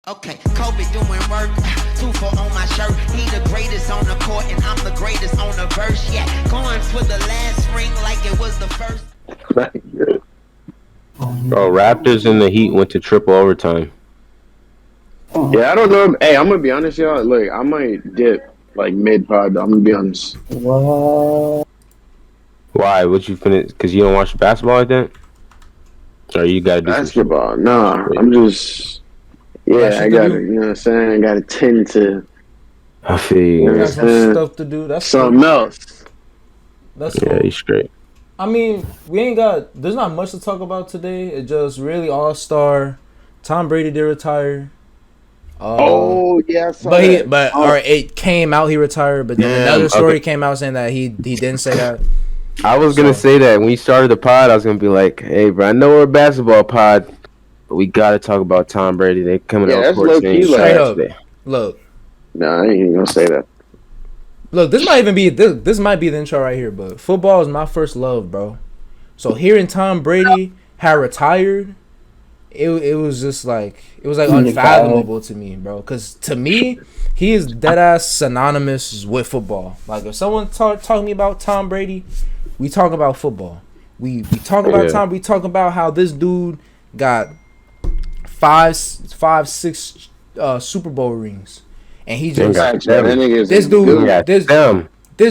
Okay, Kobe doing work, 2-4 on my shirt. He the greatest on the court, and I'm the greatest on the verse. Yeah, going for the last ring like it was the first. Bro, Raptors and the Heat went to triple overtime. Yeah, I don't know. Hey, I'm gonna be honest, y'all. Look, I might dip like mid pod. I'm gonna be honest. What? Why? What you finish? Because you don't watch basketball like that? Or you gotta do Basketball? Nah, I'm just. Yeah, I gotta. You know what I'm saying? I gotta tend to. I feel you. You know Got some stuff to do. That's something else. That's cool. Yeah, he's straight. I mean, there's not much to talk about today. It just really Allstar. Tom Brady did retire. Yeah, I saw that. Or it came out he retired, but then another story came out saying that he didn't say that. I was gonna say that when we started the pod, I was gonna be like, "Hey, bro, I know we're a basketball pod, but we gotta talk about Tom Brady. They coming out court saying straight up. Look, nah, I ain't even gonna say that. Look, this might be the intro right here, but football is my first love, bro. So hearing Tom Brady had retired, it was just like unfathomable to me, bro. Because to me, he is dead ass synonymous with football. Like if someone talk to me about Tom Brady, we talk about football. We talk about Tom. We talk about how this dude got five, six Super Bowl rings. And he just this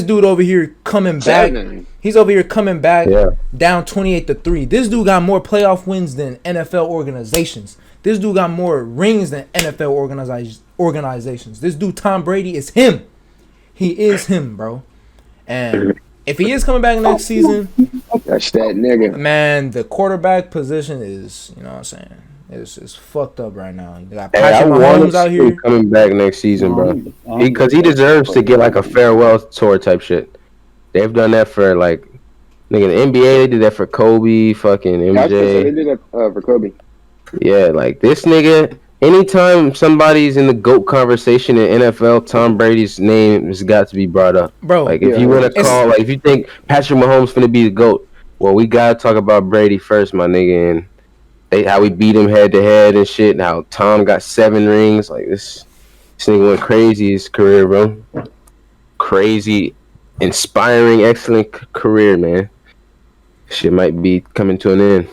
dude over here coming back. He's over here coming back down 28-3. This dude got more playoff wins than NFL organizations. This dude got more rings than NFL organizations. This dude Tom Brady is him. He is him, bro. And if he is coming back next season, that's that nigga. Man, the quarterback position is, you know what I'm saying? It's fucked up right now. You got Patrick Mahomes out here coming back next season, bro. Because he deserves to get like a farewell tour type shit. They've done that for like, nigga, the NBA. They did that for Kobe, fucking MJ. They did that for Kobe. Yeah, like this nigga. Anytime somebody's in the GOAT conversation in NFL, Tom Brady's name has got to be brought up, bro. Like if you want to call, like if you think Patrick Mahomes finna be the GOAT, well, we gotta talk about Brady first, my nigga, and how we beat him head to head and shit. And how Tom got 7 rings. Like this nigga went crazy his career, bro. Crazy, inspiring, excellent career, man. Shit might be coming to an end.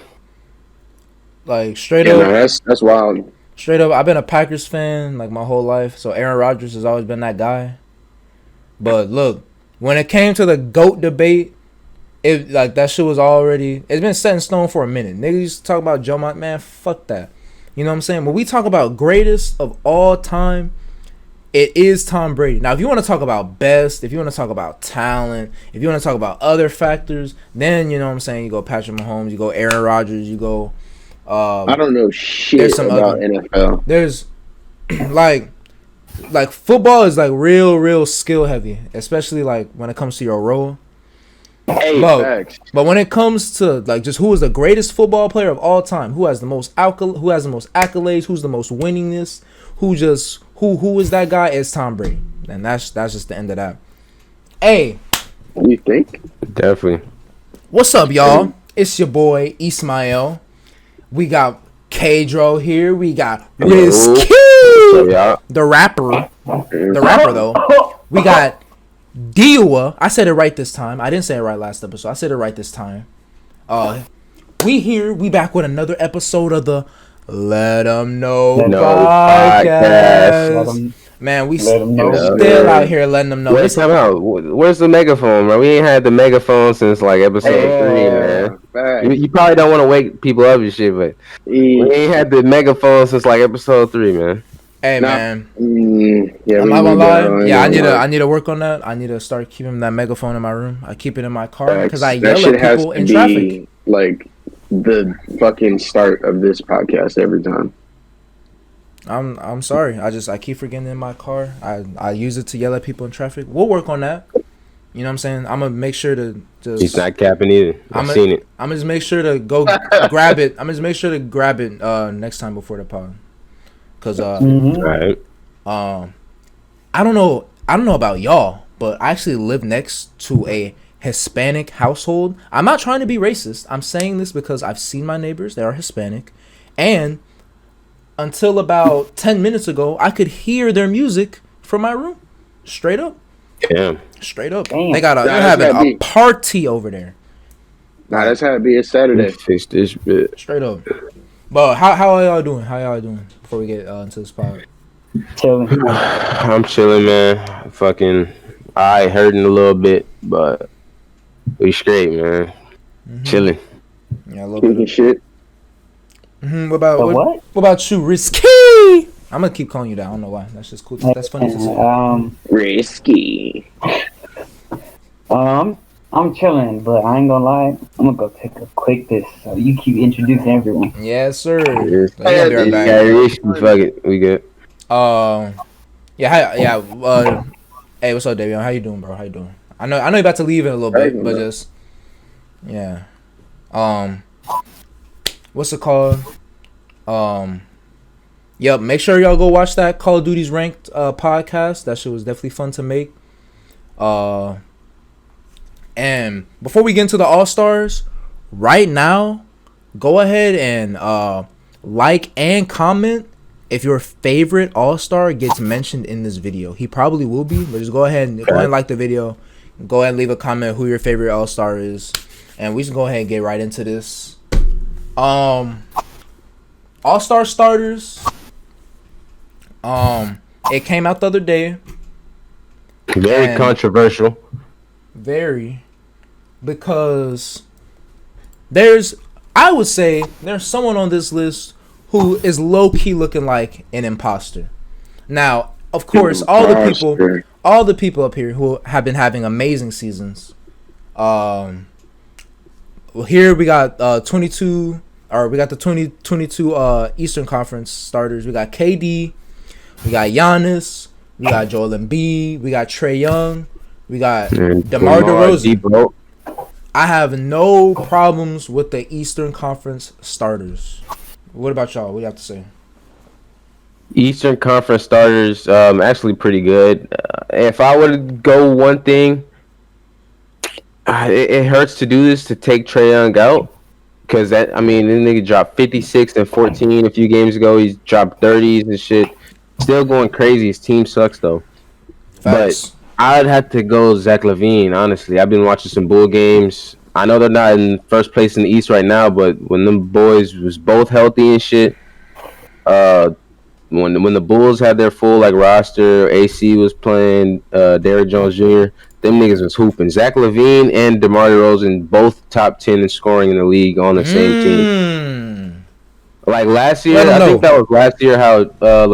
Like straight up, no, that's wild. Straight up, I've been a Packers fan like my whole life. So Aaron Rodgers has always been that guy. But look, when it came to the GOAT debate, it like that shit was already. It's been set in stone for a minute. Niggas used to talk about Joe Montana. Man, fuck that. You know what I'm saying? When we talk about greatest of all time, it is Tom Brady. Now, if you want to talk about best, if you want to talk about talent, if you want to talk about other factors, then you know what I'm saying. You go Patrick Mahomes, you go Aaron Rodgers, you go. I don't know shit about NFL. There's like football is like real skill heavy, especially like when it comes to your role. Hey, but when it comes to like just who is the greatest football player of all time, who has the most accolades, who's the most winningest, who is that guy? Is Tom Brady, and that's just the end of that. Hey, you think? Definitely. What's up, y'all? It's your boy Ismael. We got Kadro here. We got Riz Q, the rapper. The rapper though. We got Diwa. I said it right this time. I didn't say it right last episode. I said it right this time. We back with another episode of the Let 'em Know podcast. Man, we still out here letting them know. Where's the megaphone, bro? We ain't had the megaphone since like episode 3, man. You probably don't want to wake people up and shit, but we ain't had the megaphone since like episode 3, man. Hey, man. I'm not gonna lie. Yeah, I need to work on that. I need to start keeping that megaphone in my room. I keep it in my car because I yell at people in traffic. Like the fucking start of this podcast every time. I'm sorry. I keep forgetting in my car. I use it to yell at people in traffic. We'll work on that. You know what I'm saying? I'm gonna make sure to just. He's not capping either. I've seen it. I'm gonna just make sure to go grab it. I'm gonna just make sure to grab it next time before the pod. Cause right. I don't know about y'all, but I actually live next to a Hispanic household. I'm not trying to be racist. I'm saying this because I've seen my neighbors. They are Hispanic, and until about 10 minutes ago, I could hear their music from my room. Straight up. Damn. Straight up. Damn. They're that's having gotta a be. party over there. Nah, that's how it be. It's Saturday. Fix this bit. Straight up. But how are y'all doing? How y'all doing before we get into this pod? Chilling. I'm chilling, man. Fucking, I hurting a little bit, but we straight, man. Chilling. Yeah, a little bit. Kicking shit. What about you, Risky? I'm gonna keep calling you that. I don't know why. That's just cool. That's funny to say. Risky. I'm chilling, but I ain't gonna lie. I'm gonna go take a quick piss. So you keep introducing everyone. Yes, sir. Yes. We're gonna be right back. Yeah, risky. Fuck it. We good. Hey, what's up, Davion? How you doing, bro? How you doing? I know you're about to leave in a little bit, but just yeah. What's it called? Yep. Make sure y'all go watch that Call of Duty's Ranked podcast. That shit was definitely fun to make. And before we get into the All-Stars, right now, go ahead and like and comment if your favorite All-Star gets mentioned in this video. He probably will be, but just go ahead and like the video. Go ahead and leave a comment who your favorite All-Star is. And we just go ahead and get right into this. All-Star starters. It came out the other day. Very controversial. Very. Because I would say there's someone on this list who is low-key looking like an imposter. Now, of course, all the people up here who have been having amazing seasons. Well, here we got the 2022 Eastern Conference starters. We got KD, we got Giannis, we got Joel Embiid, we got Trae Young, we got DeMar DeRozan. I have no problems with the Eastern Conference starters. What about y'all? What do you have to say? Eastern Conference starters, actually pretty good. If I were to go one thing, it hurts to do this, to take Trae Young out, because this nigga dropped 56 and 14 a few games ago. He's dropped 30s and shit. Still going crazy. His team sucks though. Facts. But I'd have to go Zach LaVine, honestly. I've been watching some Bull games. I know they're not in first place in the East right now, but when them boys was both healthy and shit, when the Bulls had their full roster, AC was playing, Derrick Jones Jr., them niggas was hooping. Zach LaVine and DeMar DeRozan both top 10 in scoring in the league on the same team. Like last year, I think that was last year how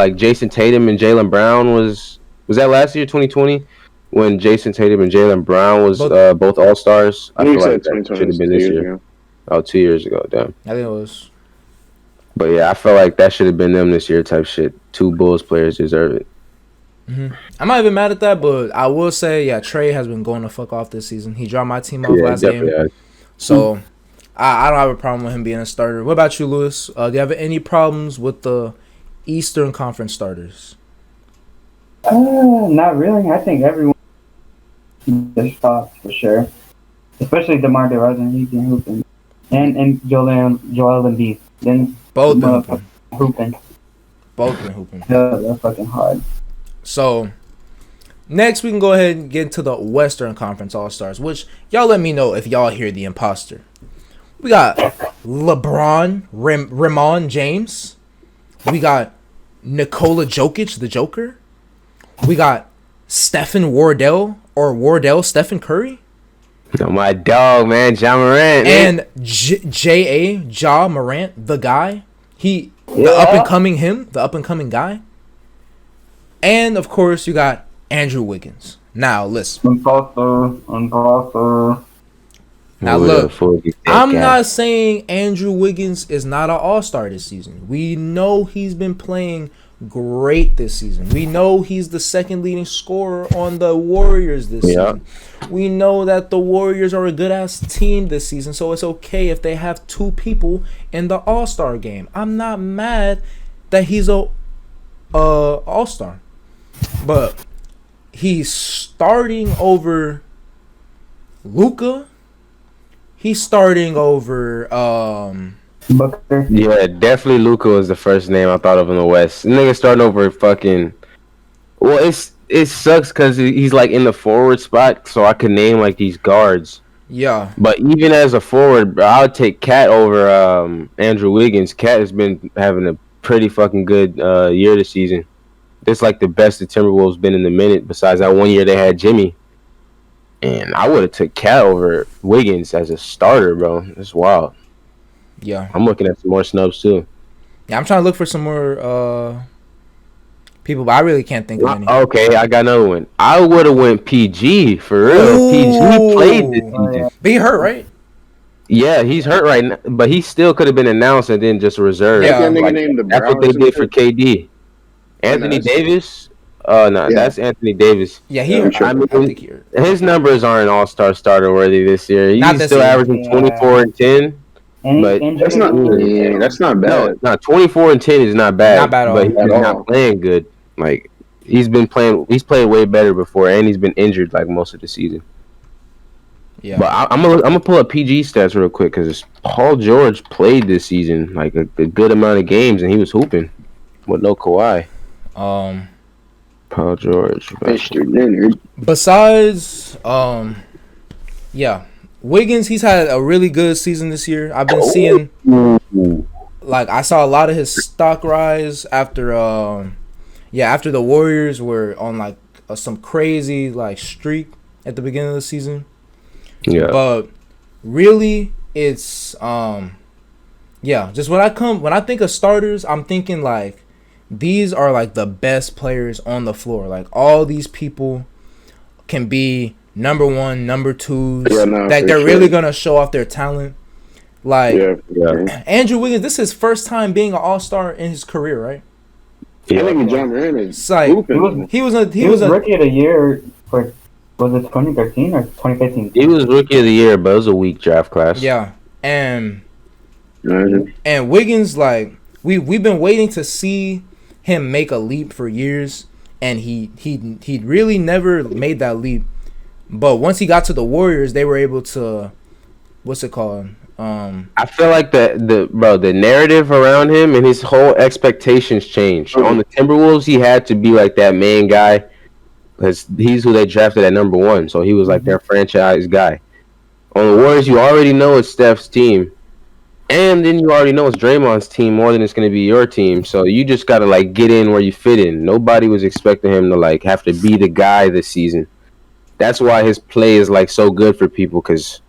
Jason Tatum and Jaylen Brown was that last year, 2020? When Jason Tatum and Jaylen Brown was both All-Stars. I feel like that should have been this year. Oh, 2 years ago, damn. I think it was. But yeah, I feel like that should have been them this year type shit. Two Bulls players deserve it. I'm not even mad at that, but I will say, Trae has been going the fuck off this season. He dropped my team off last game. So I don't have a problem with him being a starter. What about you, Lewis? Do you have any problems with the Eastern Conference starters? Not really. I think everyone their spots for sure. Especially DeMar DeRozan, he's been hooping. And Joel Embiid. Then both been hooping. Both been hooping. Yeah, they're fucking hard. So next we can go ahead and get into the Western Conference All-Stars, which y'all let me know if y'all hear the imposter. We got LeBron, Ramon James. We got Nikola Jokic, the Joker. We got Stephen Wardell Stephen Curry. Oh, my dog, man, Ja Morant. And Ja Morant, the guy. The up and coming guy. And of course you got Andrew Wiggins. Now listen. Imposter. Now look, I'm not saying Andrew Wiggins is not an all-star this season. We know he's been playing great this season. We know he's the second leading scorer on the Warriors this season. We know that the Warriors are a good-ass team this season, so it's okay if they have two people in the all-star game. I'm not mad that he's a all-star. But he's starting over Luka. He's starting over Booker. Yeah, definitely Luka was the first name I thought of in the West. The nigga starting over fucking. Well, it sucks because he's like in the forward spot, so I could name like these guards. Yeah. But even as a forward, bro, I would take Cat over Andrew Wiggins. Cat has been having a pretty fucking good year this season. It's like the best the Timberwolves been in a minute. Besides that 1 year they had Jimmy, and I would have took Cat over Wiggins as a starter, bro. It's wild. Yeah. I'm looking at some more snubs too. Yeah, I'm trying to look for some more people, but I really can't think of any. Okay, I got another one. I would have went PG for real. PG played this season. But he hurt, right? Yeah, he's hurt right now, but he still could have been announced and then just reserved. Yeah. That nigga Like, named the that's what they did for KD. Anthony Davis? No, that's Anthony Davis. Yeah, he Yeah, hurt. sure. I think he hurt. His numbers aren't all-star starter worthy this year. Not He's this still year. averaging 24 and 10. And But That's not bad. No, 24 and 10 is not bad. Not bad at but all. he's At not all. playing good. Like he's played way better before, and he's been injured like most of the season. Yeah. But I'm gonna pull up PG stats real quick because Paul George played this season like a good amount of games, and he was hooping with no Kawhi. Paul George. Mr. Leonard. Besides, yeah, Wiggins, he's had a really good season this year. I've been seeing, like, I saw a lot of his stock rise after, after the Warriors were on like some crazy like streak at the beginning of the season. Yeah. But really, it's just when I think of starters, I'm thinking like these are like the best players on the floor. Like all these people can be number one, number twos. Yeah, no, that for they're sure. really gonna show off their talent. Like Yeah. Andrew Wiggins, this is his first time being an All-Star in his career, right? I think John Moran is It's like hooping. he was rookie of the year for, was it 2013 or 2015? He was rookie of the year, but it was a weak draft class. yeah, and Imagine. And Wiggins, like we've been waiting to see him make a leap for years, and he really never made that leap. But once he got to the Warriors, they were able to, what's it called? I feel like the narrative around him and his whole expectations changed. On the Timberwolves, he had to be like that main guy because he's who they drafted at number one. So he was like their franchise guy. On the Warriors, you already know it's Steph's team, and then you already know it's Draymond's team more than it's going to be your team. So you just got to like get in where you fit in. Nobody was expecting him to like have to be the guy this season. That's why his play is like so good for people because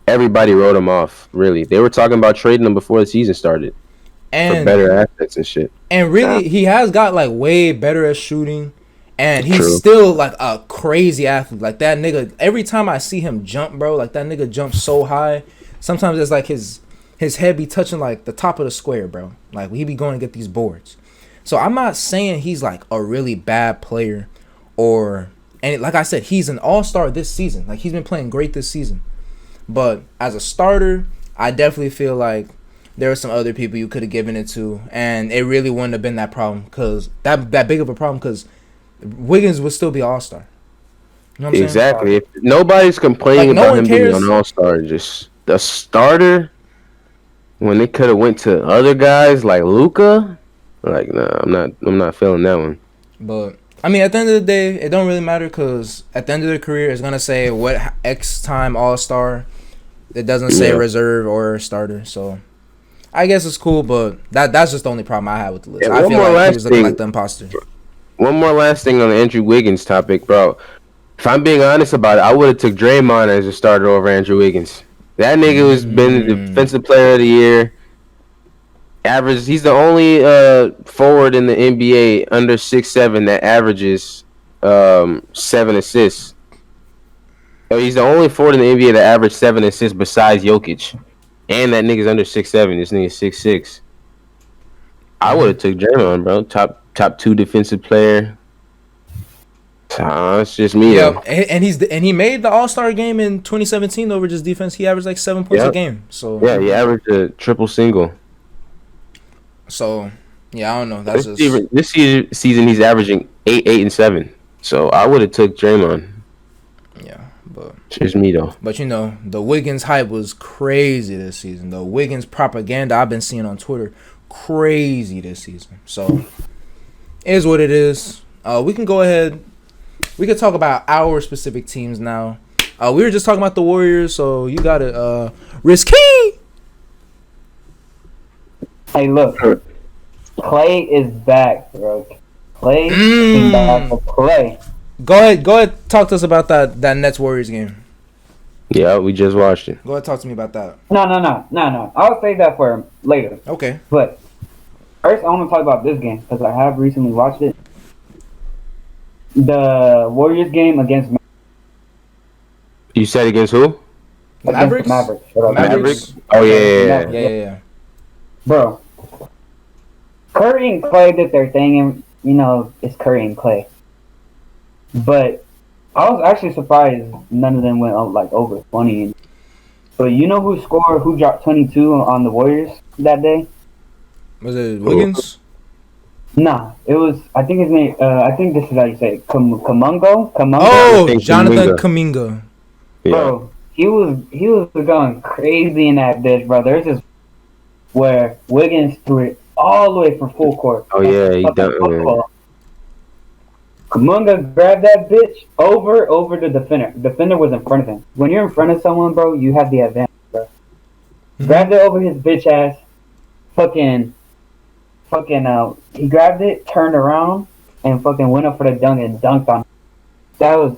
everybody wrote him off. Really, they were talking about trading him before the season started for And better assets and shit. and really, he has got like way better at shooting, and he's True. still like a crazy athlete. Like that nigga, every time I see him jump, bro, like that nigga jumps so high. Sometimes it's like his head be touching like the top of the square, bro. Like he be going to get these boards. So I'm not saying he's like a really bad player, and like I said, he's an all-star this season. Like he's been playing great this season. But as a starter, I definitely feel like there are some other people you could have given it to, and it really wouldn't have been that problem because that big of a problem because Wiggins would still be all-star. You know what I'm saying? Exactly. If nobody's complaining Like, no about one him being cares. an all-star. Just the starter when they could have went to other guys like Luka. Like, nah, I'm not feeling that one. But I mean, at the end of the day, it don't really matter because at the end of their career, it's gonna say what X time all-star. It doesn't say Yeah. reserve or starter. So I guess it's cool, but that's just the only problem I have with the list. Yeah, I one feel more like he last was looking thing. like the imposter. One more last thing on the Andrew Wiggins topic, bro. If I'm being honest about it, I would have took Draymond as a starter over Andrew Wiggins. That nigga was been the defensive player of the year. Average. He's the only forward in the NBA under 6'7" that averages 7 assists. So he's the only forward in the NBA that averaged 7 assists besides Jokic. And that nigga's under 6'7". This nigga's 6'6". I would have took Draymond, bro. Top 2 defensive player. It's just me. Yeah, though. and he made the All-Star game in 2017 over just defense. He averaged like 7 points a Yep. game. So Yeah, he averaged a triple single. So yeah, I don't know. That's just This season he's averaging 8, 8, and 7. So I would have took Draymond. yeah. But It's just me though. But you know, the Wiggins hype was crazy this season. The Wiggins propaganda I've been seeing on Twitter, crazy this season. So, it is what it is. We can go ahead. We can talk about our specific teams now. We were just talking about the Warriors, so you got it. Risky. Hey, look. Clay is back, bro. Clay is back to play. Go ahead. Talk to us about that Nets Warriors game. Yeah, we just watched it. Go ahead, talk to me about that. No. I'll save that for later. Okay. But first, I want to talk about this game because I have recently watched it. The Warriors game against You said against who? Mavericks. Mavericks. Oh yeah. Yeah. Bro, Curry and Clay did their thing, and you know it's Curry and Clay. But I was actually surprised none of them went up like over 20. But you know who dropped 22 on the Warriors that day? Was it Wiggins? Nah, it was. I think his name. I think this is how you say it. Kamungo. Oh, Jonathan Kuminga. Yeah. Bro, he was going crazy in that bitch, bro. There's this where Wiggins threw it all the way from full court. Oh yeah, he done. Kamunga grabbed that bitch over the defender. Defender was in front of him. When you're in front of someone, bro, you have the advantage, bro. Grabbed it over his bitch ass. Fucking, he grabbed it, turned around, and fucking went up for the dunk and dunked on him. That was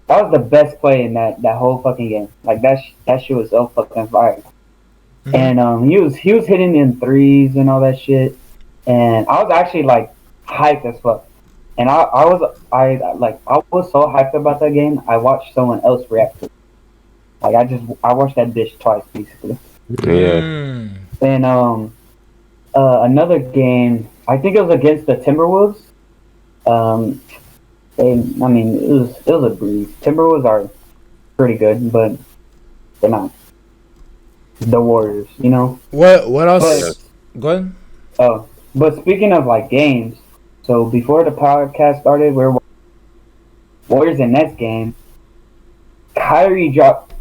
the best play in that whole fucking game. Like that shit was so fucking fire. And he was hitting in threes and all that shit. And I was actually like hyped as fuck. And I was so hyped about that game. I watched someone else react to it. Like I watched that bitch twice basically. Yeah. And another game, I think it was against the Timberwolves. It was a breeze. Timberwolves are pretty good, but they're not the Warriors, you know. What else? Go ahead. Oh, but speaking of like games, so before the podcast started, we were Warriors and Nets game. Kyrie dropped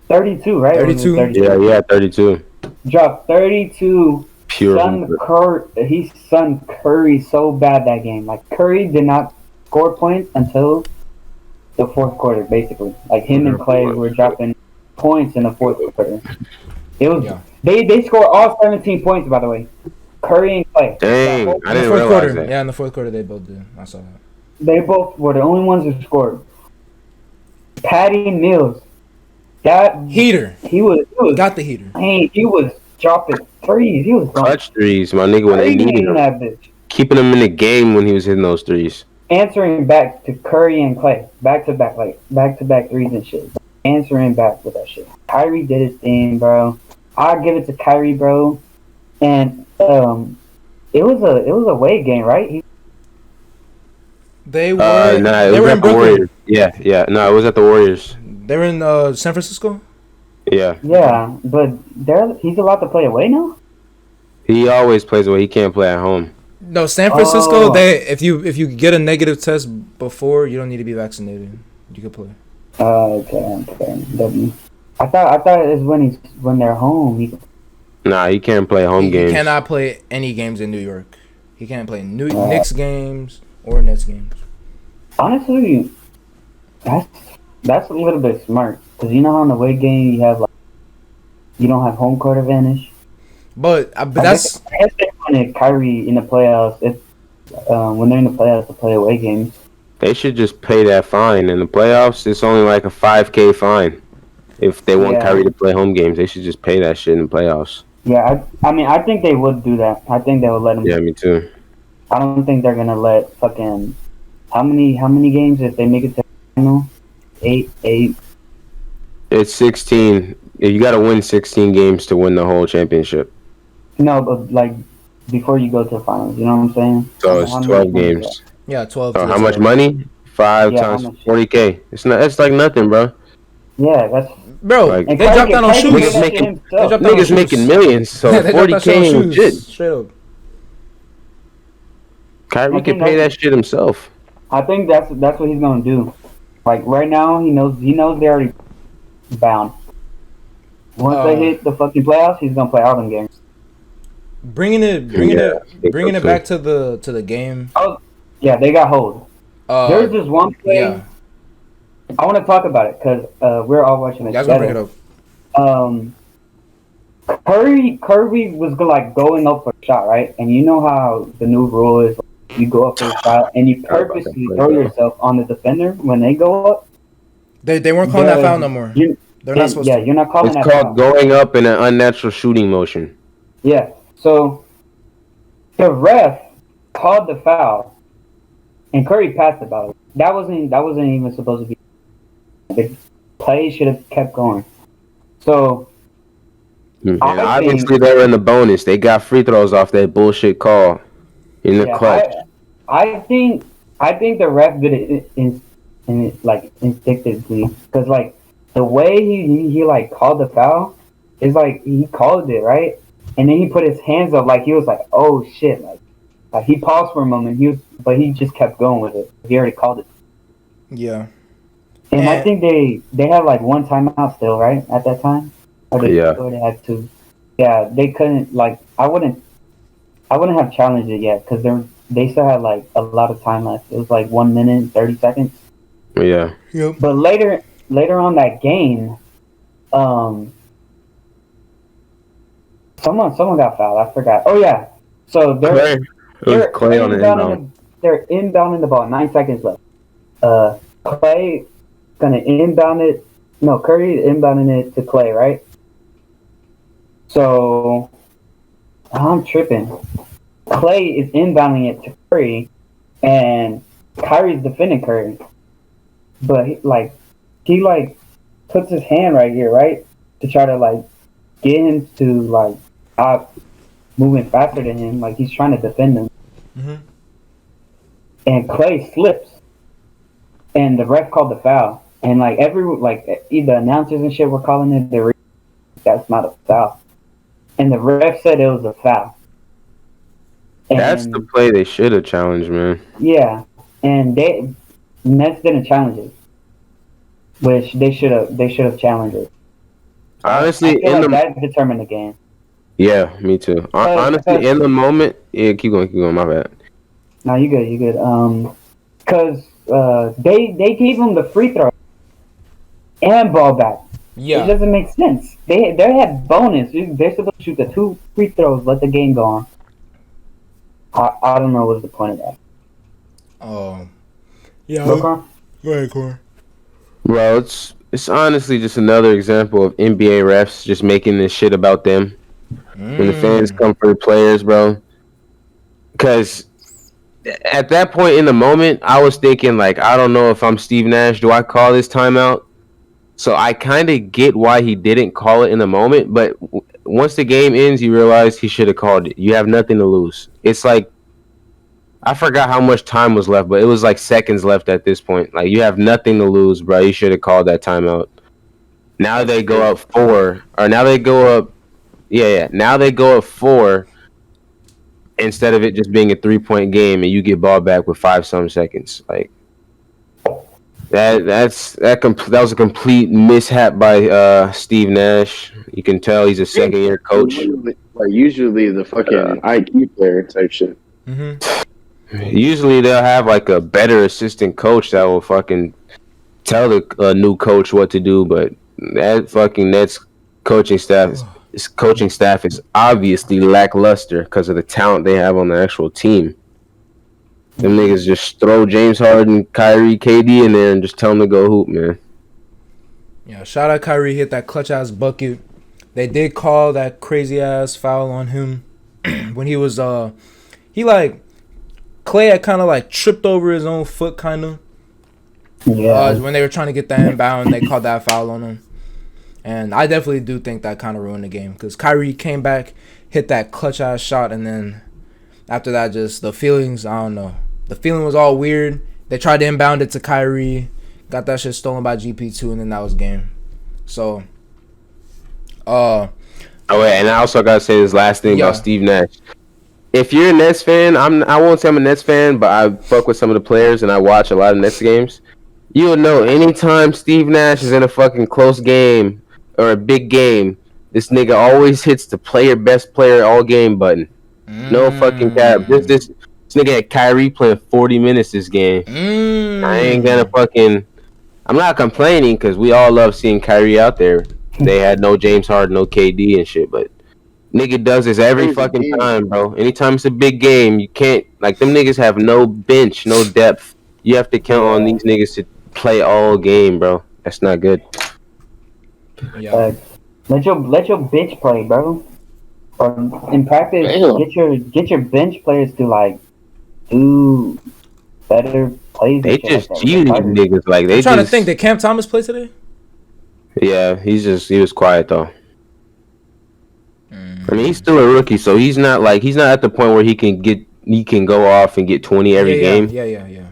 32, right? 32. 32. Yeah, 32. Dropped 32. Pure. He sunned Curry so bad that game. Like Curry did not score points until the fourth quarter, basically. Like him and Clay were dropping points in the fourth quarter. It was they scored all 17 points, by the way. Curry and Clay. Dang, I didn't realize that. Yeah, in the fourth quarter they both did. I saw that. They both were the only ones who scored. Patty Mills, that heater. He was got the heater. He was dropping threes. He was clutch threes, my nigga. When they needed him, that bitch. Keeping him in the game when he was hitting those threes. Answering back to Curry and Clay, back to back threes and shit. Answering back with that shit. Kyrie did his thing, bro. I'll give it to Kyrie, bro. And it was a away game, right? They were. They were in Brooklyn. Warriors. Yeah. No, it was at the Warriors. They were in San Francisco. Yeah. Yeah, but he's allowed to play away now. He always plays away. He can't play at home. No, San Francisco. If you get a negative test before, you don't need to be vaccinated. You can play. Okay. I thought it was when they're home. Nah, he can't play home games. He cannot play any games in New York. He can't play Knicks games or Nets games. Honestly, that's a little bit smart because you know how in the away game you don't have home court advantage. But I guess they wanted Kyrie in the playoffs when they're in the playoffs to play away games. They should just pay that fine. In the playoffs, it's only like a $5,000 fine. If they want Kyrie to play home games, they should just pay that shit in the playoffs. Yeah, I think they would do that. I think they would let him. Yeah, me too. I don't think they're gonna let fucking how many games if they make it to the final? 8. It's 16. You got to win 16 games to win the whole championship. No, but like before you go to the finals, you know what I'm saying? So it's 12 games. Yeah, 12. So how much money? 5 times $40,000. It's like nothing, bro. Yeah, that's. Bro, like, they dropped down on shoes. Niggas making millions, so $40,000 ain't legit. Straight up. Kyrie can pay that shit himself. I think that's what he's gonna do. Like right now, he knows they already bound. Once they hit the fucking playoffs, he's gonna play all them games. Bringing it back to the game. Oh, yeah, they got hold. There's this one play. Yeah. I want to talk about it because we're all watching it. Yeah, I was gonna bring it up. Curry was like going up for a shot, right? And you know how the new rule is: you go up for a shot and you purposely throw yourself on the defender when they go up. They weren't calling that foul no more. They're not supposed to. Yeah, you're not calling that foul. It's called going up in an unnatural shooting motion. Yeah. So the ref called the foul, and Curry passed the ball. That wasn't even supposed to be. The play should have kept going. So obviously they were in the bonus. They got free throws off that bullshit call in the clutch. I think the ref did it in like instinctively because like the way he like called the foul is like he called it right, and then he put his hands up like he was like, oh shit, like he paused for a moment. But he just kept going with it. He already called it. Yeah. And I think they had like one timeout still, right, at that time? Or they had two. Yeah, they couldn't like I wouldn't have challenged it yet because they still had like a lot of time left. It was like 1 minute and 30 seconds. Yeah. Yep. But later on that game, someone got fouled. I forgot. Oh yeah. So they're inbounding the ball. 9 seconds left. Clay gonna inbound it. No, Curry inbounding it to Clay, right? So I'm tripping. Clay is inbounding it to Curry, and Kyrie's defending Curry. But he puts his hand right here, right, to try to like get him to like stop moving faster than him, like he's trying to defend him. Mm-hmm. And Clay slips, and the ref called the foul. And like the announcers and shit were calling it, that's not a foul. And the ref said it was a foul. And that's the play they should have challenged, man. Yeah, and Nets didn't challenge it, which they should have challenged it. Honestly, that determined the game. Yeah, me too. Honestly, in the moment, yeah, keep going. My bad. No, you good. Because they gave him the free throw and ball back. Yeah, it doesn't make sense. They had bonus. They're supposed to shoot the 2 free throws, let the game go on. I don't know what's the point of that. Yeah. Go ahead, Corey. Bro, it's honestly just another example of NBA refs just making this shit about them. When the fans come for the players, bro. Because at that point in the moment, I was thinking, like, I don't know if I'm Steve Nash. Do I call this timeout? So I kind of get why he didn't call it in the moment. But once the game ends, you realize he should have called it. You have nothing to lose. It's like, I forgot how much time was left, but it was like seconds left at this point. Like, you have nothing to lose, bro. You should have called that timeout. Now they go up 4. Or now they go up. Yeah. Now they go up 4 instead of it just being a 3-point game and you get ball back with 5-some seconds. Like, that was a complete mishap by Steve Nash. You can tell he's a second-year coach. Usually the fucking IQ player type shit. Mm-hmm. Usually they'll have like a better assistant coach that will fucking tell the new coach what to do, but that fucking Nets coaching staff is obviously lackluster because of the talent they have on the actual team. Them niggas just throw James Harden, Kyrie, KD in there and just tell them to go hoop, man. Yeah, shout out Kyrie, hit that clutch ass bucket. They did call that crazy ass foul on him when he was Clay had kind of like tripped over his own foot, kind of. Yeah. When they were trying to get that inbound, they called that foul on him. And I definitely do think that kind of ruined the game because Kyrie came back, hit that clutch ass shot, and then after that, just the feelings, I don't know. The feeling was all weird. They tried to inbound it to Kyrie, got that shit stolen by GP2, and then that was game. So, oh wait, and I also gotta say this last thing about Steve Nash. If you're a Nets fan, I won't say I'm a Nets fan, but I fuck with some of the players and I watch a lot of Nets games. You'll know anytime Steve Nash is in a fucking close game or a big game, this nigga always hits the best player all game button. No fucking cap. This nigga had Kyrie playing 40 minutes this game. I ain't gonna fucking. I'm not complaining because we all love seeing Kyrie out there. They had no James Harden, no KD and shit, but nigga does this every fucking time, bro. Anytime it's a big game, you can't like them niggas have no bench, no depth. You have to count on these niggas to play all game, bro. That's not good. Yeah. Let your bench play, bro. Or in practice, get your bench players to like do better plays. They just G League niggas like they. I'm trying to think. Did Cam Thomas play today? Yeah, he was quiet though. I mean, he's still a rookie, so he's not at the point where he can go off and get 20 every game. Yeah.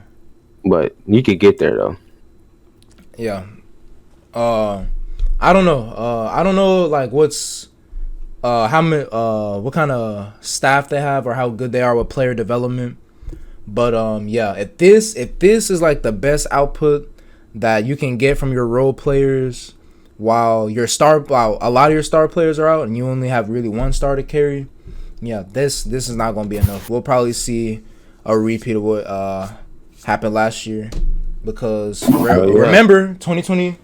But you could get there though. Yeah. I don't know. I don't know like what's how many what kind of staff they have or how good they are with player development. But yeah, if this is like the best output that you can get from your role players while a lot of your star players are out and you only have really one star to carry, yeah, this is not going to be enough. We'll probably see a repeat of what happened last year because remember 2021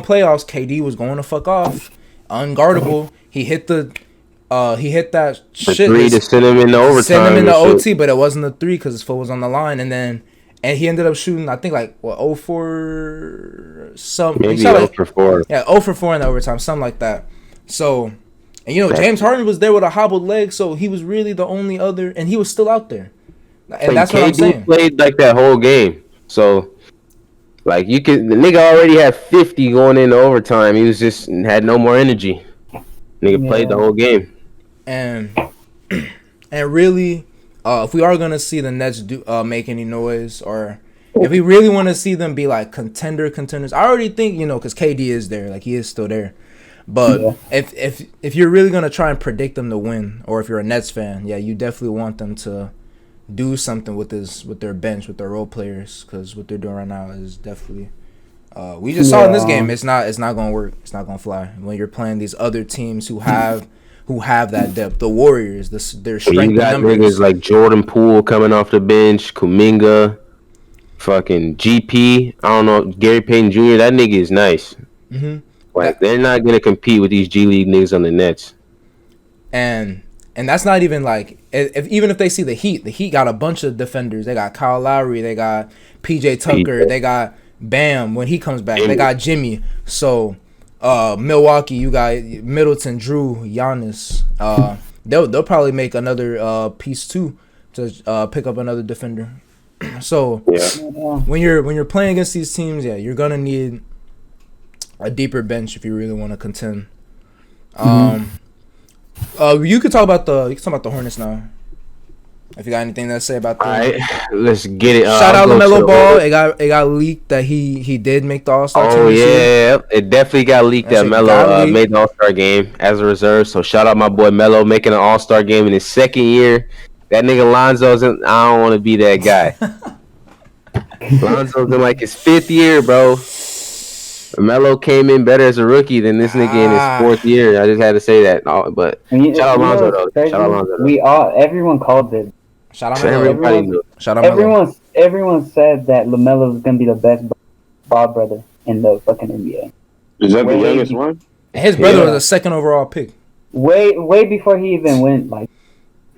playoffs, KD was going to fuck off, unguardable. He hit that shit. Three to send him into overtime. Send him into OT, but it wasn't a three because his foot was on the line, and he ended up shooting. I think like 0 for some. Maybe 0 for 4. Yeah, 0 for 4 in the overtime, something like that. So, and James Harden was there with a hobbled leg, so he was really the only other, and he was still out there. And that's what I'm saying. KD played like that whole game, so. Like the nigga already had 50 going into overtime. He was just had no more energy. Nigga played the whole game. And really, if we are gonna see the Nets make any noise, or if we really want to see them be like contenders, I already think because KD is there, like he is still there. But if you're really gonna try and predict them to win, or if you're a Nets fan, yeah, you definitely want them to do something with their bench, with their role players, because what they're doing right now is definitely we just saw in this game it's not gonna work. It's not gonna fly when you're playing these other teams who have that depth. The Warriors, their strength you got numbers. Niggas like Jordan Poole coming off the bench, Kuminga, fucking GP. I don't know, Gary Payton Jr. That nigga is nice. Mm-hmm. Like they're not gonna compete with these G League niggas on the Nets. And that's not even like even if they see the Heat got a bunch of defenders. They got Kyle Lowry, they got PJ Tucker, they got Bam when he comes back. They got Jimmy. So Milwaukee, you got Middleton, Drew, Giannis. They'll probably make another piece too to pick up another defender. So when you're playing against these teams, you're gonna need a deeper bench if you really want to contend. You could talk about the Hornets now. If you got anything to say about that. All right, let's get it. Shout out LaMelo Ball. It got leaked that he did make the All-Star team. Oh yeah, it definitely got leaked that Melo made the All-Star game as a reserve. So shout out my boy Melo making an All-Star game in his second year. That nigga Lonzo's I don't want to be that guy. Lonzo's in like his 5th year, bro. Melo came in better as a rookie than this nigga in his 4th year. I just had to say that. But shout out Lonzo though. Shout out Lonzo. Everyone called it. Shout out Melo. Everyone said that LaMelo was gonna be the best Bob brother in the fucking NBA. Is that the youngest one? His brother was a 2nd overall pick. Way before he even went like.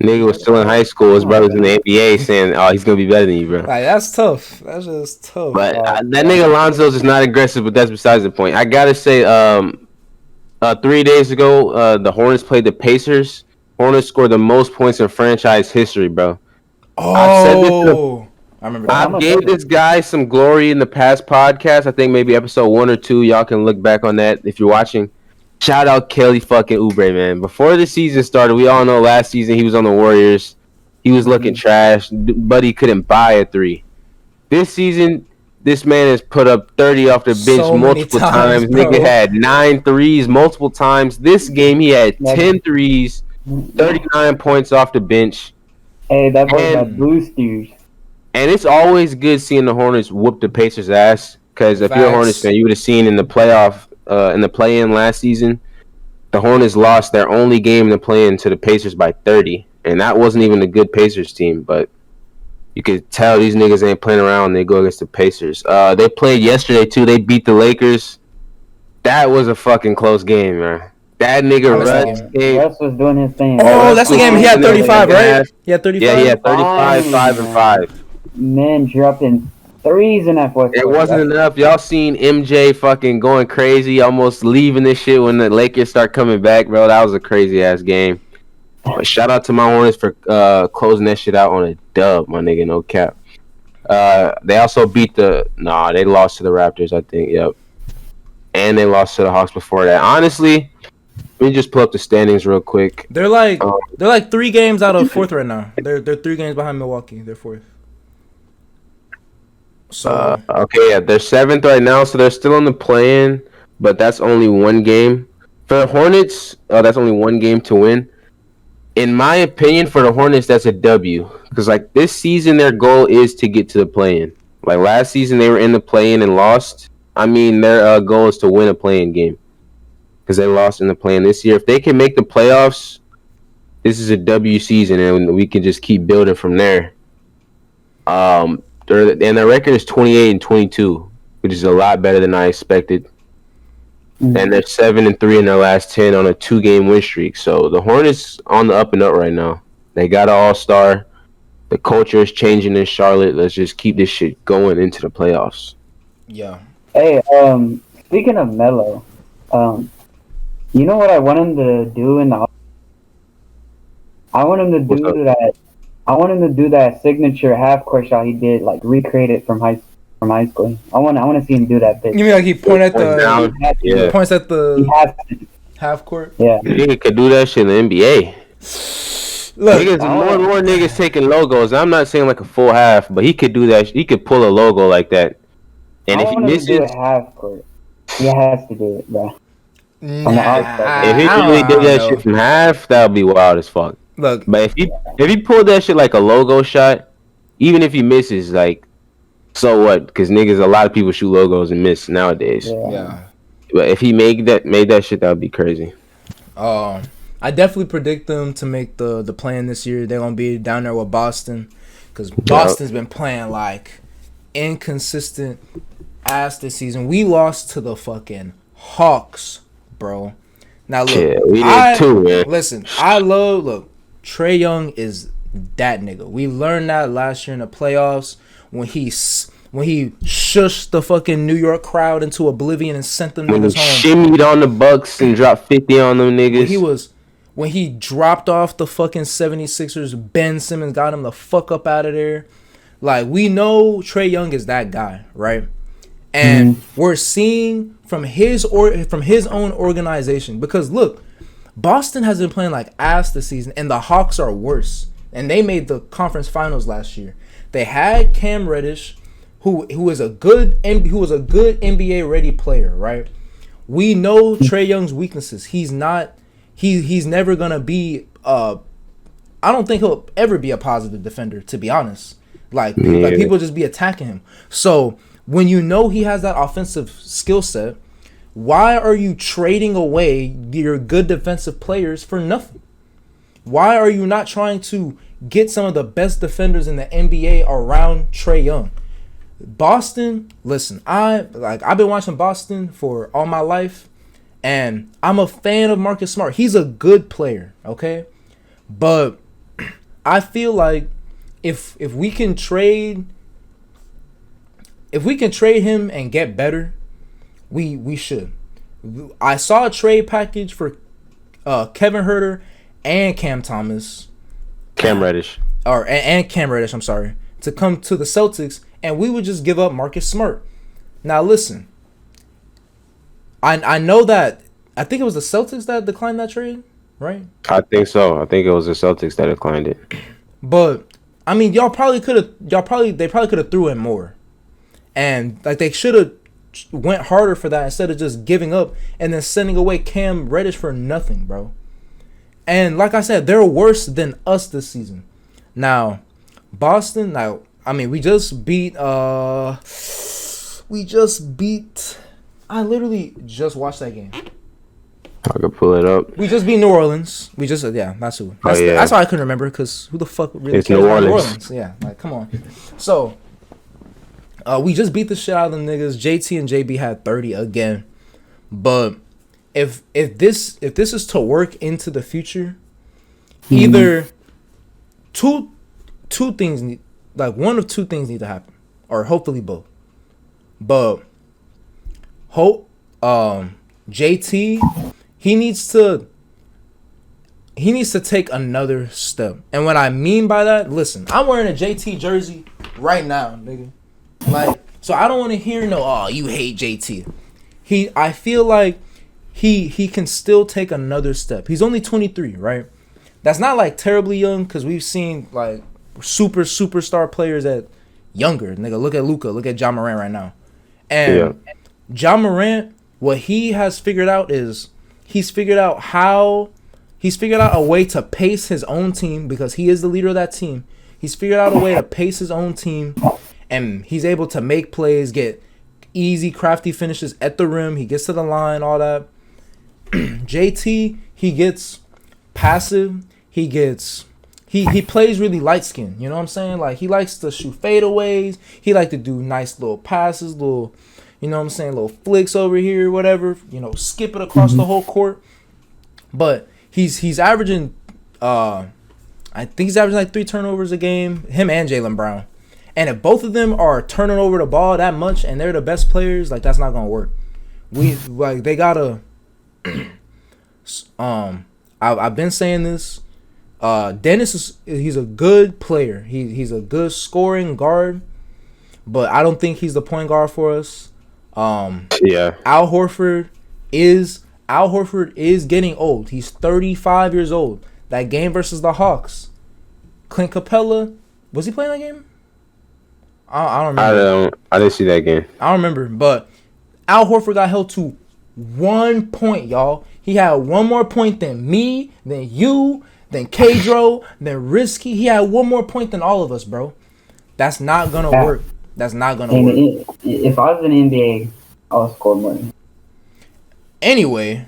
Nigga was still in high school. His brother's in the NBA saying, "Oh, he's gonna be better than you, bro." Like that's tough. That's just tough. But that nigga Lonzo's is not aggressive, but that's besides the point. I gotta say, 3 days ago, the Hornets played the Pacers. Hornets scored the most points in franchise history, bro. Oh, I remember that. I gave this guy some glory in the past podcast. I think maybe episode 1 or 2. Y'all can look back on that if you're watching. Shout out Kelly fucking Oubre, man. Before the season started, we all know last season he was on the Warriors. He was looking trash, but he couldn't buy a 3. This season, this man has put up 30 off the bench multiple times. Nigga had 9 threes multiple times. This game, he had 10 threes, 39 points off the bench. Hey, that boy got boosters. And it's always good seeing the Hornets whoop the Pacers' ass. Because if you're a Hornets fan, you would have seen in the play-in last season, the Hornets lost their only game in the play-in to the Pacers by 30. And that wasn't even a good Pacers team. But you could tell these niggas ain't playing around when they go against the Pacers. They played yesterday, too. They beat the Lakers. That was a fucking close game, man. That nigga Russ was doing his thing. Oh, that's the game. He had 35, right? He had 35? Yeah, he had 35, 5 and 5. Man dropping threes in that fourth quarter. It wasn't enough. Y'all seen MJ fucking going crazy, almost leaving this shit when the Lakers start coming back, bro. That was a crazy-ass game. But shout out to my Hornets for closing that shit out on a dub, my nigga, no cap. They also beat they lost to the Raptors, I think, yep. And they lost to the Hawks before that. Honestly, let me just pull up the standings real quick. They're like 3 games out of fourth right now. They're 3 games behind Milwaukee. They're fourth. So okay, yeah, they're 7th right now, so they're still on the play-in, but that's only 1 game. For the Hornets, that's only 1 game to win. In my opinion, for the Hornets, that's a W. Because, like, this season, their goal is to get to the play-in. Like, last season, they were in the play-in and lost. I mean, their goal is to win a play-in game. Because they lost in the play-in this year. If they can make the playoffs, this is a W season, and we can just keep building from there. And their record is 28-22, which is a lot better than I expected. Mm-hmm. And they're 7-3 in their last 10 on a 2-game win streak. So the Hornets on the up and up right now. They got an All-Star. The culture is changing in Charlotte. Let's just keep this shit going into the playoffs. Yeah. Hey, speaking of Melo, you know what I want him to do in the? I want him to do that. I want him to do that signature half court shot he did, like recreate it from high school. I want to see him do that. Bitch. You mean like he points at the half court? Yeah. Nigga could do that shit in the NBA. Look, niggas, more and more niggas taking logos. I'm not saying like a full half, but he could do that. He could pull a logo like that. And if he misses, do it half court. He has to do it, bro. If he really did that shit from half, that would be wild as fuck. Look, but if he pulled that shit like a logo shot, even if he misses, like, so what? Because niggas, a lot of people shoot logos and miss nowadays. Yeah. But if he made that shit, that would be crazy. I definitely predict them to make the play-in this year. They're gonna be down there with Boston, because Boston's been playing like inconsistent ass this season. We lost to the fucking Hawks, bro. Now look, yeah, we did too, man. Listen, Trae Young is that nigga. We learned that last year in the playoffs when he shushed the fucking New York crowd into oblivion and sent them niggas home. Shimmied on the Bucks and dropped 50 on them niggas. When he dropped off the fucking 76ers, Ben Simmons got him the fuck up out of there. Like, we know Trae Young is that guy, right? And we're seeing from his own organization, because look, Boston has been playing like ass this season, and the Hawks are worse. And they made the conference finals last year. They had Cam Reddish, who was a good NBA ready player, right? We know Trae Young's weaknesses. He's never gonna be. I don't think he'll ever be a positive defender, to be honest. Like people just be attacking him. So when you know he has that offensive skill set, why are you trading away your good defensive players for nothing? Why are you not trying to get some of the best defenders in the NBA around Trae Young? Boston, listen, I've been watching Boston for all my life, and I'm a fan of Marcus Smart. He's a good player, okay? But I feel like if we can trade him and get better, we should. I saw a trade package for Kevin Huerter and Cam Reddish, I'm sorry, to come to the Celtics, and we would just give up Marcus Smart. Now listen, I know that, I think it was the Celtics that declined that trade, right? I think so. I think it was the Celtics that declined it. But I mean, they probably could have threw in more, and like they should have went harder for that instead of just giving up and then sending away Cam Reddish for nothing, bro. And like I said, they're worse than us this season. Now, Boston, I mean, we just beat. I literally just watched that game. I could pull it up. We just beat New Orleans. That's who. That's why I couldn't remember, because who the fuck really cares about New Orleans? Yeah, like, come on. So, we just beat the shit out of them niggas. JT and JB had 30 again. But if this is to work into the future, either two things need, like, one of two things need to happen, or hopefully both. But JT, he needs to take another step. And what I mean by that, listen, I'm wearing a JT jersey right now, nigga. Like, so I don't want to hear you hate JT. I feel like he can still take another step. He's only 23, right? That's not like terribly young, because we've seen like superstar players that younger. Nigga, look at Luka, look at Ja Morant right now. And Ja Morant, what he has figured out is he's figured out a way to pace his own team, because he is the leader of that team. He's figured out a way to pace his own team, and he's able to make plays, get easy, crafty finishes at the rim. He gets to the line, all that. JT, he gets passive. He plays really light skinned. You know what I'm saying? Like, he likes to shoot fadeaways. He likes to do nice little passes, little, you know what I'm saying, little flicks over here, whatever. You know, skip it across the whole court. But he's averaging, I think he's averaging like 3 turnovers a game. Him and Jaylen Brown. And if both of them are turning over the ball that much and they're the best players, like, that's not gonna work. They gotta. I've been saying this. Dennis he's a good player. He's a good scoring guard, but I don't think he's the point guard for us. Al Horford is getting old. He's 35 years old. That game versus the Hawks, Clint Capella, was he playing that game? I don't remember. I didn't see that game. I don't remember, but Al Horford got held to 1 point, y'all. He had 1 more point than me, than you, than Kadro, than Risky. He had 1 more point than all of us, bro. That's not gonna work. That's not gonna work. If I was in the NBA, I would score more. Anyway.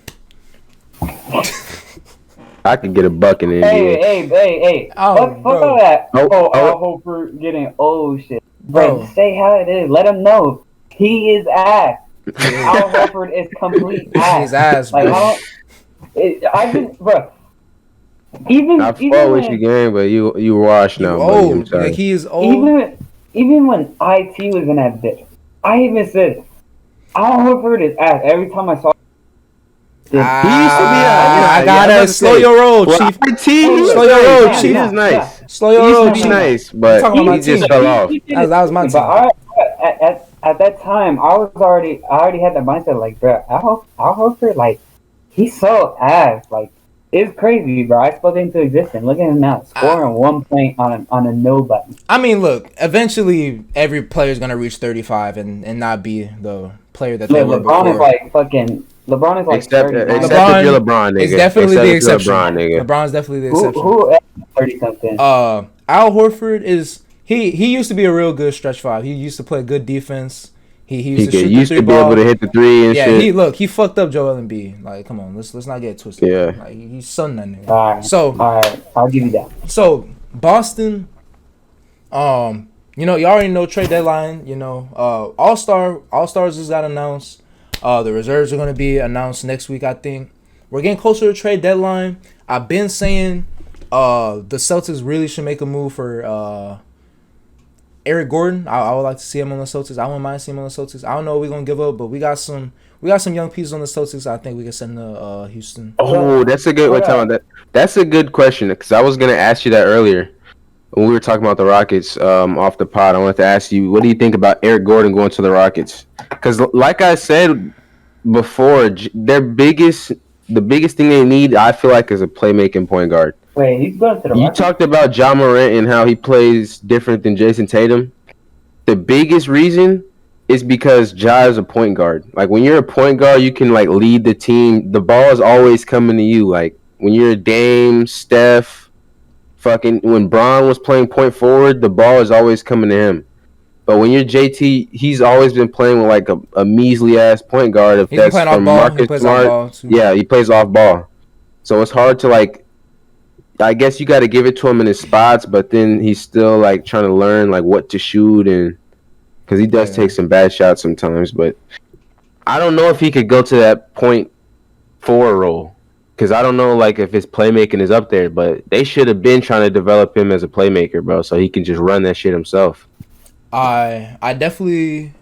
I could get a buck in the NBA. Hey. Fuck all that. Al Horford getting old shit. Bro, say how it is. Let him know. He is ass. Al Horford is complete ass. He's ass, bro. Like, I fought with you, game, but you washed now. Old. Like, he is old. Even when IT was in that bitch, I even said Al Horford is ass. Every time I saw. He used to be I gotta slow your roll, Chief. Slow your roll, Chief. He was nice. Slow your roll, Chief. He used to be nice, but he just fell off. That was my team. But at that time, I already had the mindset like, bro, Al Horford, like, he's so ass. Like, it's crazy, bro. I spoke into existence. Look at him now, scoring 1 point on a nobody. I mean, look, eventually every player's gonna reach 35 and not be the player that they were before. LeBron is like except 30. if you're LeBron, nigga. It's definitely the exception. LeBron, LeBron's definitely the exception. Who 30 something? Al Horford is he used to be a real good stretch 5. He used to play good defense. He used to shoot the 3 be ball. able to hit the 3 and shit. He fucked up Joel Embiid. Like, come on, let's not get twisted. Yeah. Like, he's son that nigga. All right, I'll give you that. So Boston, you know, you already know trade deadline. You know, Allstars just got announced. The reserves are going to be announced next week, I think. We're getting closer to trade deadline. I've been saying the Celtics really should make a move for Eric Gordon. I would like to see him on the Celtics. I wouldn't mind seeing him on the Celtics. I don't know what we're going to give up, but we got some young pieces on the Celtics I think we can send to Houston. Oh, that's a good That's a good question, because I was going to ask you that earlier. When we were talking about the Rockets off the pod, I wanted to ask you, what do you think about Eric Gordon going to the Rockets? Because like I said before, the biggest thing they need, I feel like, is a playmaking point guard. Wait, he's going to the Rockets? You talked about Ja Morant and how he plays different than Jason Tatum. The biggest reason is because Ja is a point guard. Like, when you're a point guard, you can, like, lead the team. The ball is always coming to you. Like, when you're Dame, Steph, fucking when Braun was playing point forward, the ball is always coming to him. But when you're JT, he's always been playing with like a measly ass point guard. If He's been that's playing off from ball. He Marcus plays off Smart, ball too. yeah, he plays off ball. So it's hard to like. I guess you got to give it to him in his spots, but then he's still like trying to learn like what to shoot and because he does take some bad shots sometimes. But I don't know if he could go to that point forward role because I don't know like if his playmaking is up there. But they should have been trying to develop him as a playmaker, bro, so he can just run that shit himself. I definitely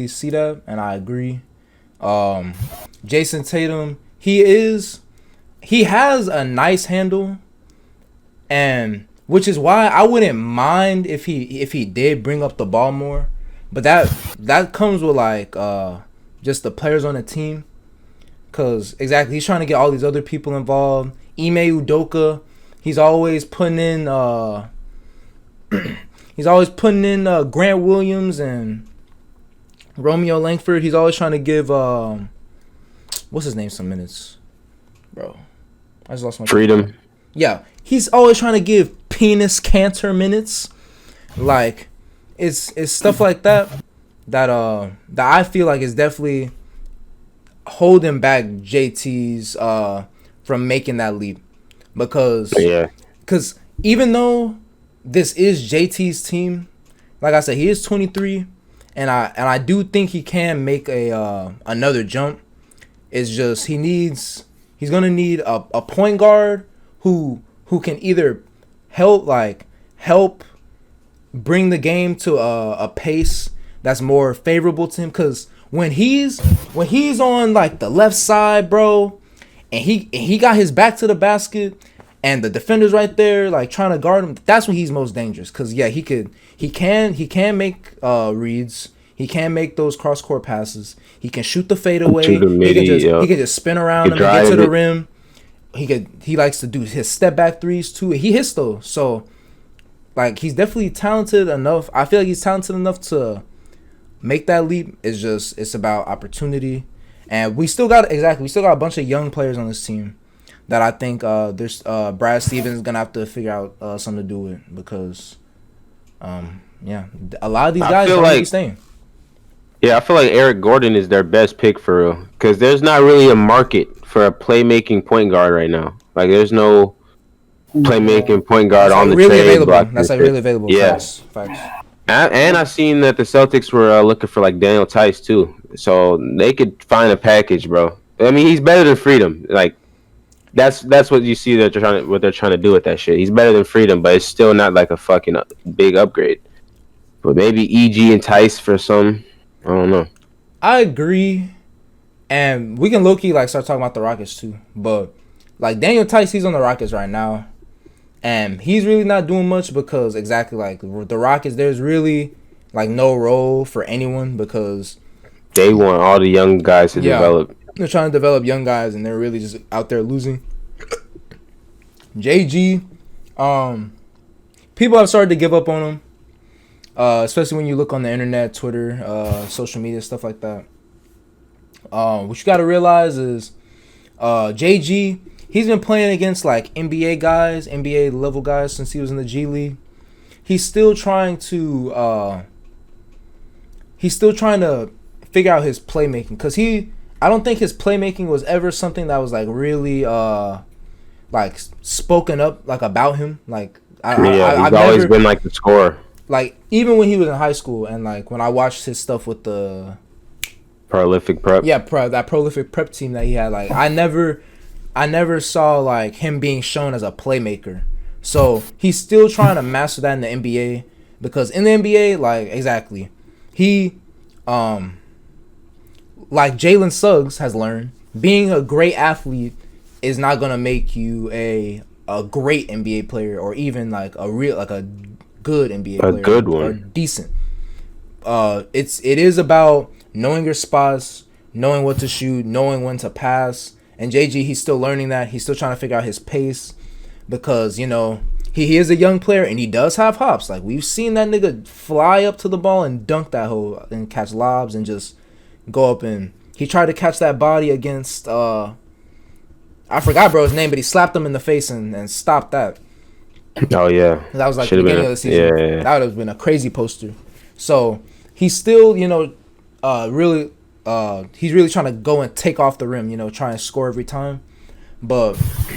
see that, and I agree. Jason Tatum, he has a nice handle, and which is why I wouldn't mind if he did bring up the ball more, but that comes with like just the players on the team, cause exactly he's trying to get all these other people involved. Ime Udoka, he's always putting in Grant Williams and Romeo Langford. He's always trying to give what's his name some minutes, bro. I just lost my freedom. Yeah, he's always trying to give Penis Cantor minutes. Like, it's stuff like that I feel like is definitely holding back JT's from making that leap because even though this is JT's team, like I said, he is 23, and I do think he can make a another jump. It's just he's gonna need a point guard who can either help bring the game to a pace that's more favorable to him. Because when he's on like the left side, bro, and he got his back to the basket and the defender's right there like trying to guard him, that's when he's most dangerous. Because yeah, he can make reads. He can make those cross-court passes. He can shoot the fadeaway. He can just spin around and get to the rim. He likes to do his step back threes too. He hits those. So like he's definitely talented enough. I feel like he's talented enough to make that leap. It's about opportunity. And we still got a bunch of young players on this team that I think there's Brad Stevens is gonna have to figure out something to do with because yeah, a lot of these guys are going to be staying. Yeah, I feel like Eric Gordon is their best pick for real. Because there's not really a market for a playmaking point guard right now. Like, there's no playmaking point guard on the trade block. That's like really available. Yeah. Facts. And I've seen that the Celtics were looking for, like, Daniel Tice, too. So they could find a package, bro. I mean, he's better than Freedom. Like, that's what you see that they're trying to do with that shit. He's better than Freedom, but it's still not, like, a fucking big upgrade. But maybe EG and Tice for some... I don't know. I agree, and we can low-key like start talking about the Rockets too. But like Daniel Tice, he's on the Rockets right now, and he's really not doing much because exactly like the Rockets, there's really like no role for anyone because they want all the young guys to develop. They're trying to develop young guys, and they're really just out there losing. JG, people have started to give up on him. Especially when you look on the internet, Twitter, social media, stuff like that. What you got to realize is JG, he's been playing against like NBA guys, NBA level guys since he was in the G League. He's still trying to figure out his playmaking because I don't think his playmaking was ever something that was like really like spoken up like about him. Like I've always been like the scorer. Like, even when he was in high school and, like, when I watched his stuff with the... Prolific Prep? Yeah, that Prolific Prep team that he had, like, I never saw, like, him being shown as a playmaker. So, he's still trying to master that in the NBA because in the NBA, like, exactly, he, like Jalen Suggs has learned, being a great athlete is not going to make you a great NBA player or even, like, a good NBA player, a good one, or decent. It is about knowing your spots, knowing what to shoot, knowing when to pass. And JG, he's still learning that. He's still trying to figure out his pace because he is a young player and he does have hops. Like we've seen that nigga fly up to the ball and dunk that hole and catch lobs and just go up and he tried to catch that body against I forgot bro's name, but he slapped him in the face and stopped that. Oh yeah, That was like Should've the beginning been of the season. yeah. That would have been a crazy poster. So he's still, really, he's really trying to go and take off the rim, try and score every time. But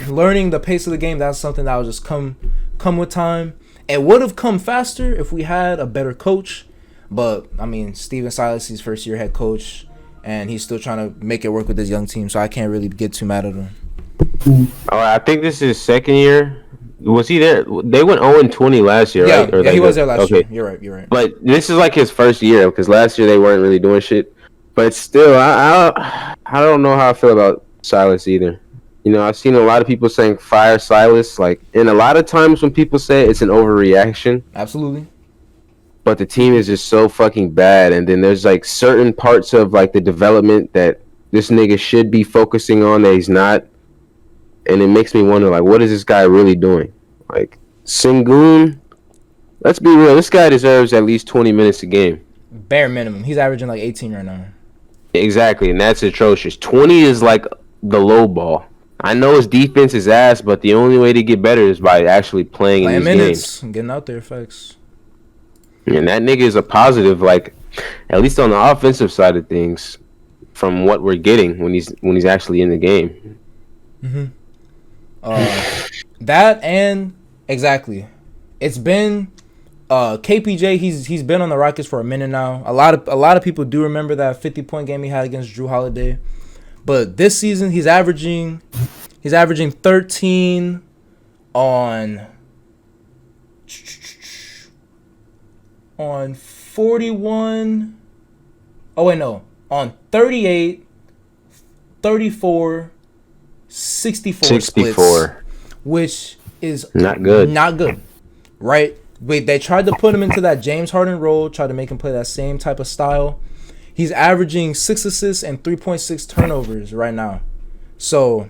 learning the pace of the game, that's something that will just come with time. It would have come faster if we had a better coach. But I mean, Steven Silas, he's first year head coach, and he's still trying to make it work with this young team. So I can't really get too mad at him. Oh, I think this is his second year. Was he there? They went 0-20 last year, Yeah, right? Or yeah, he they was go- there last okay. year. You're right. But this is like his first year because last year they weren't really doing shit. But still, I don't know how I feel about Silas either. I've seen a lot of people saying fire Silas, and a lot of times when people say it, it's an overreaction. Absolutely. But the team is just so fucking bad, and then there's like certain parts of like the development that this nigga should be focusing on that he's not, and it makes me wonder like, what is this guy really doing? Like Sengun, let's be real, this guy deserves at least 20 minutes a game. Bare minimum. He's averaging like 18 right now. Exactly, and that's atrocious. 20 is like the low ball. I know his defense is ass, but the only way to get better is by actually playing in these minutes, games. getting out there, facts. And that nigga is a positive, like at least on the offensive side of things, from what we're getting when he's actually in the game. Mm-hmm. That and exactly, it's been KPJ. He's been on the Rockets for a minute now. A lot of people do remember that 50-point game he had against Drew Holiday, but this season he's averaging 13 on 41. Oh wait, no, on 38, 34, 64 splits, which is not good. Not good, right? Wait, they tried to put him into that James Harden role, tried to make him play that same type of style. He's averaging 6 assists and 3.6 turnovers right now. So,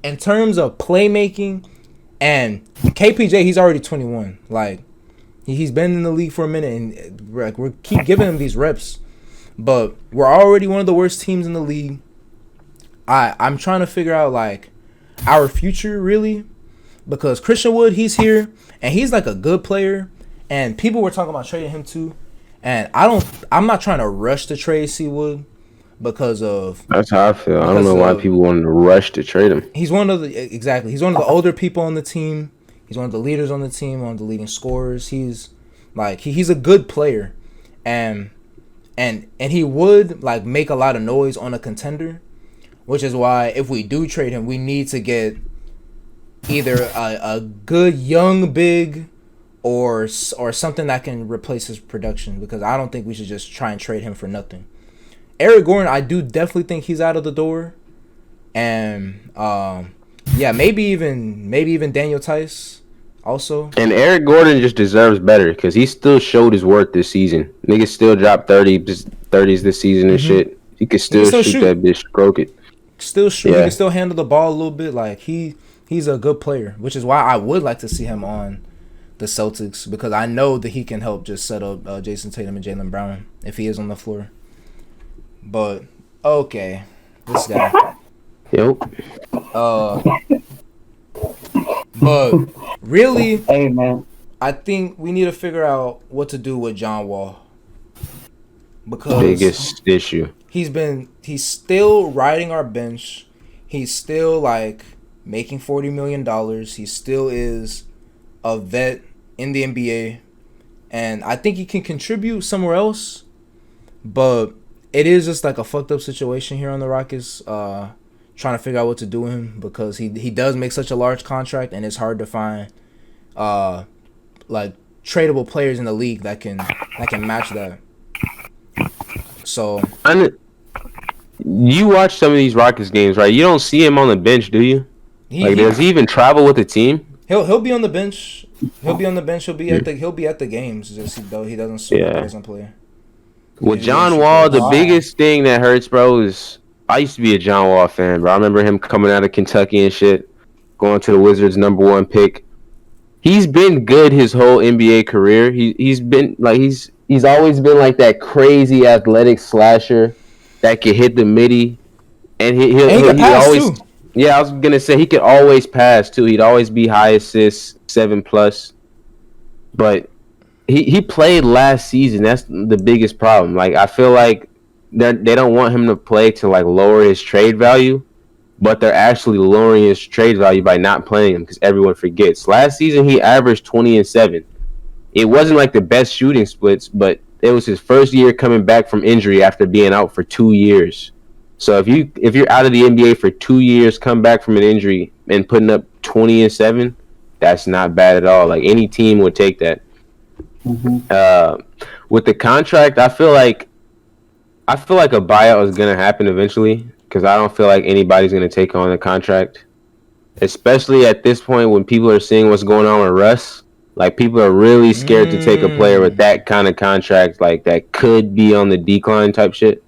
in terms of playmaking, and KPJ, he's already 21. Like, he's been in the league for a minute, and we keep giving him these reps. But we're already one of the worst teams in the league. I'm trying to figure out, like, our future, really. Because Christian Wood, he's here, and he's, like, a good player. And people were talking about trading him, too. And I'm not trying to rush to trade C. Wood because of... That's how I feel. I don't know why people wanted to rush to trade him. He's one of the older people on the team. He's one of the leaders on the team, one of the leading scorers. He's like he's a good player, and he would like make a lot of noise on a contender, which is why if we do trade him, we need to get either a good young big or something that can replace his production, because I don't think we should just try and trade him for nothing. Eric Gordon, I do definitely think he's out of the door, and yeah, maybe even Daniel Tice also. And Eric Gordon just deserves better because he still showed his worth this season. Niggas still dropped 30s this season and shit. He could still shoot that bitch, stroke it. Still shoot. He can still handle the ball a little bit. Like he's a good player, which is why I would like to see him on the Celtics, because I know that he can help just set up Jason Tatum and Jaylen Brown if he is on the floor. But okay, this guy. Yep. But really, hey man, I think we need to figure out what to do with John Wall, because biggest issue. He's still riding our bench. He's still like making $40 million. He still is a vet in the NBA, and I think he can contribute somewhere else. But it is just like a fucked up situation here on the Rockets. Trying to figure out what to do with him, because he does make such a large contract, and it's hard to find like tradable players in the league that can match that. So you watch some of these Rockets games, right? You don't see him on the bench, do you? Does he even travel with the team? He'll be on the bench. He'll be on the bench. He'll be at the games. Just though he doesn't suit up, he doesn't play. With John Wall, the biggest thing that hurts, bro, is I used to be a John Wall fan, bro. I remember him coming out of Kentucky and shit, going to the Wizards' #1 pick. He's been good his whole NBA career. He's been like he's always been like that crazy athletic slasher that can hit the midi, and he always Yeah, I was gonna say he could always pass too. He'd always be high assists, 7+. But he played last season. That's the biggest problem. Like I feel like they don't want him to play to like lower his trade value, but they're actually lowering his trade value by not playing him because everyone forgets. Last season he averaged 20 and 7. It wasn't like the best shooting splits, but it was his first year coming back from injury after being out for 2 years. So if you're out of the NBA for 2 years, come back from an injury and putting up 20 and 7, that's not bad at all. Like any team would take that. Mm-hmm. With the contract, I feel like a buyout is gonna happen eventually because I don't feel like anybody's gonna take on the contract, especially at this point when people are seeing what's going on with Russ. Like people are really scared to take a player with that kind of contract, like that could be on the decline type shit.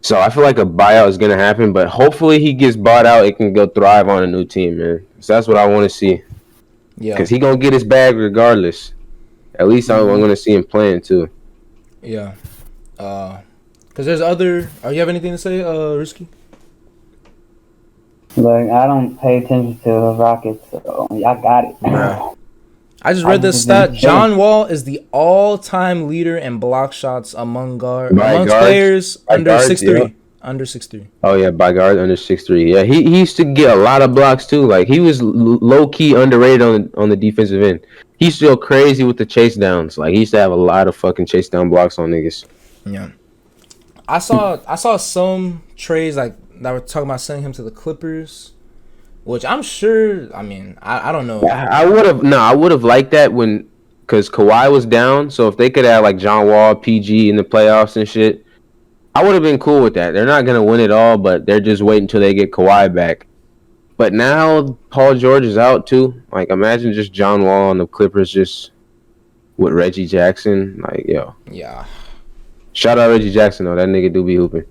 So I feel like a buyout is gonna happen, but hopefully he gets bought out. It can go thrive on a new team, man. So that's what I want to see. Yeah, because he gonna get his bag regardless. At least I'm gonna see him playing too. Yeah, because there's other. You have anything to say, Risky? Like I don't pay attention to the Rockets, so I got it. Yeah. I just read this stat. John Wall is the all-time leader in block shots amongst players under 6'3". Yeah. Under 6'3". Oh yeah, by guards under 6'3". Yeah, he used to get a lot of blocks too. Like he was low-key underrated on the defensive end. He's still crazy with the chase downs. Like he used to have a lot of fucking chase down blocks on niggas. Yeah, I saw some trades like that were talking about sending him to the Clippers. Which I'm sure. I mean, I don't know. I would have liked that because Kawhi was down. So if they could have like John Wall, PG in the playoffs and shit, I would have been cool with that. They're not gonna win it all, but they're just waiting until they get Kawhi back. But now Paul George is out too. Like imagine just John Wall and the Clippers just with Reggie Jackson. Like yo, yeah. Shout out Reggie Jackson though. That nigga do be hooping.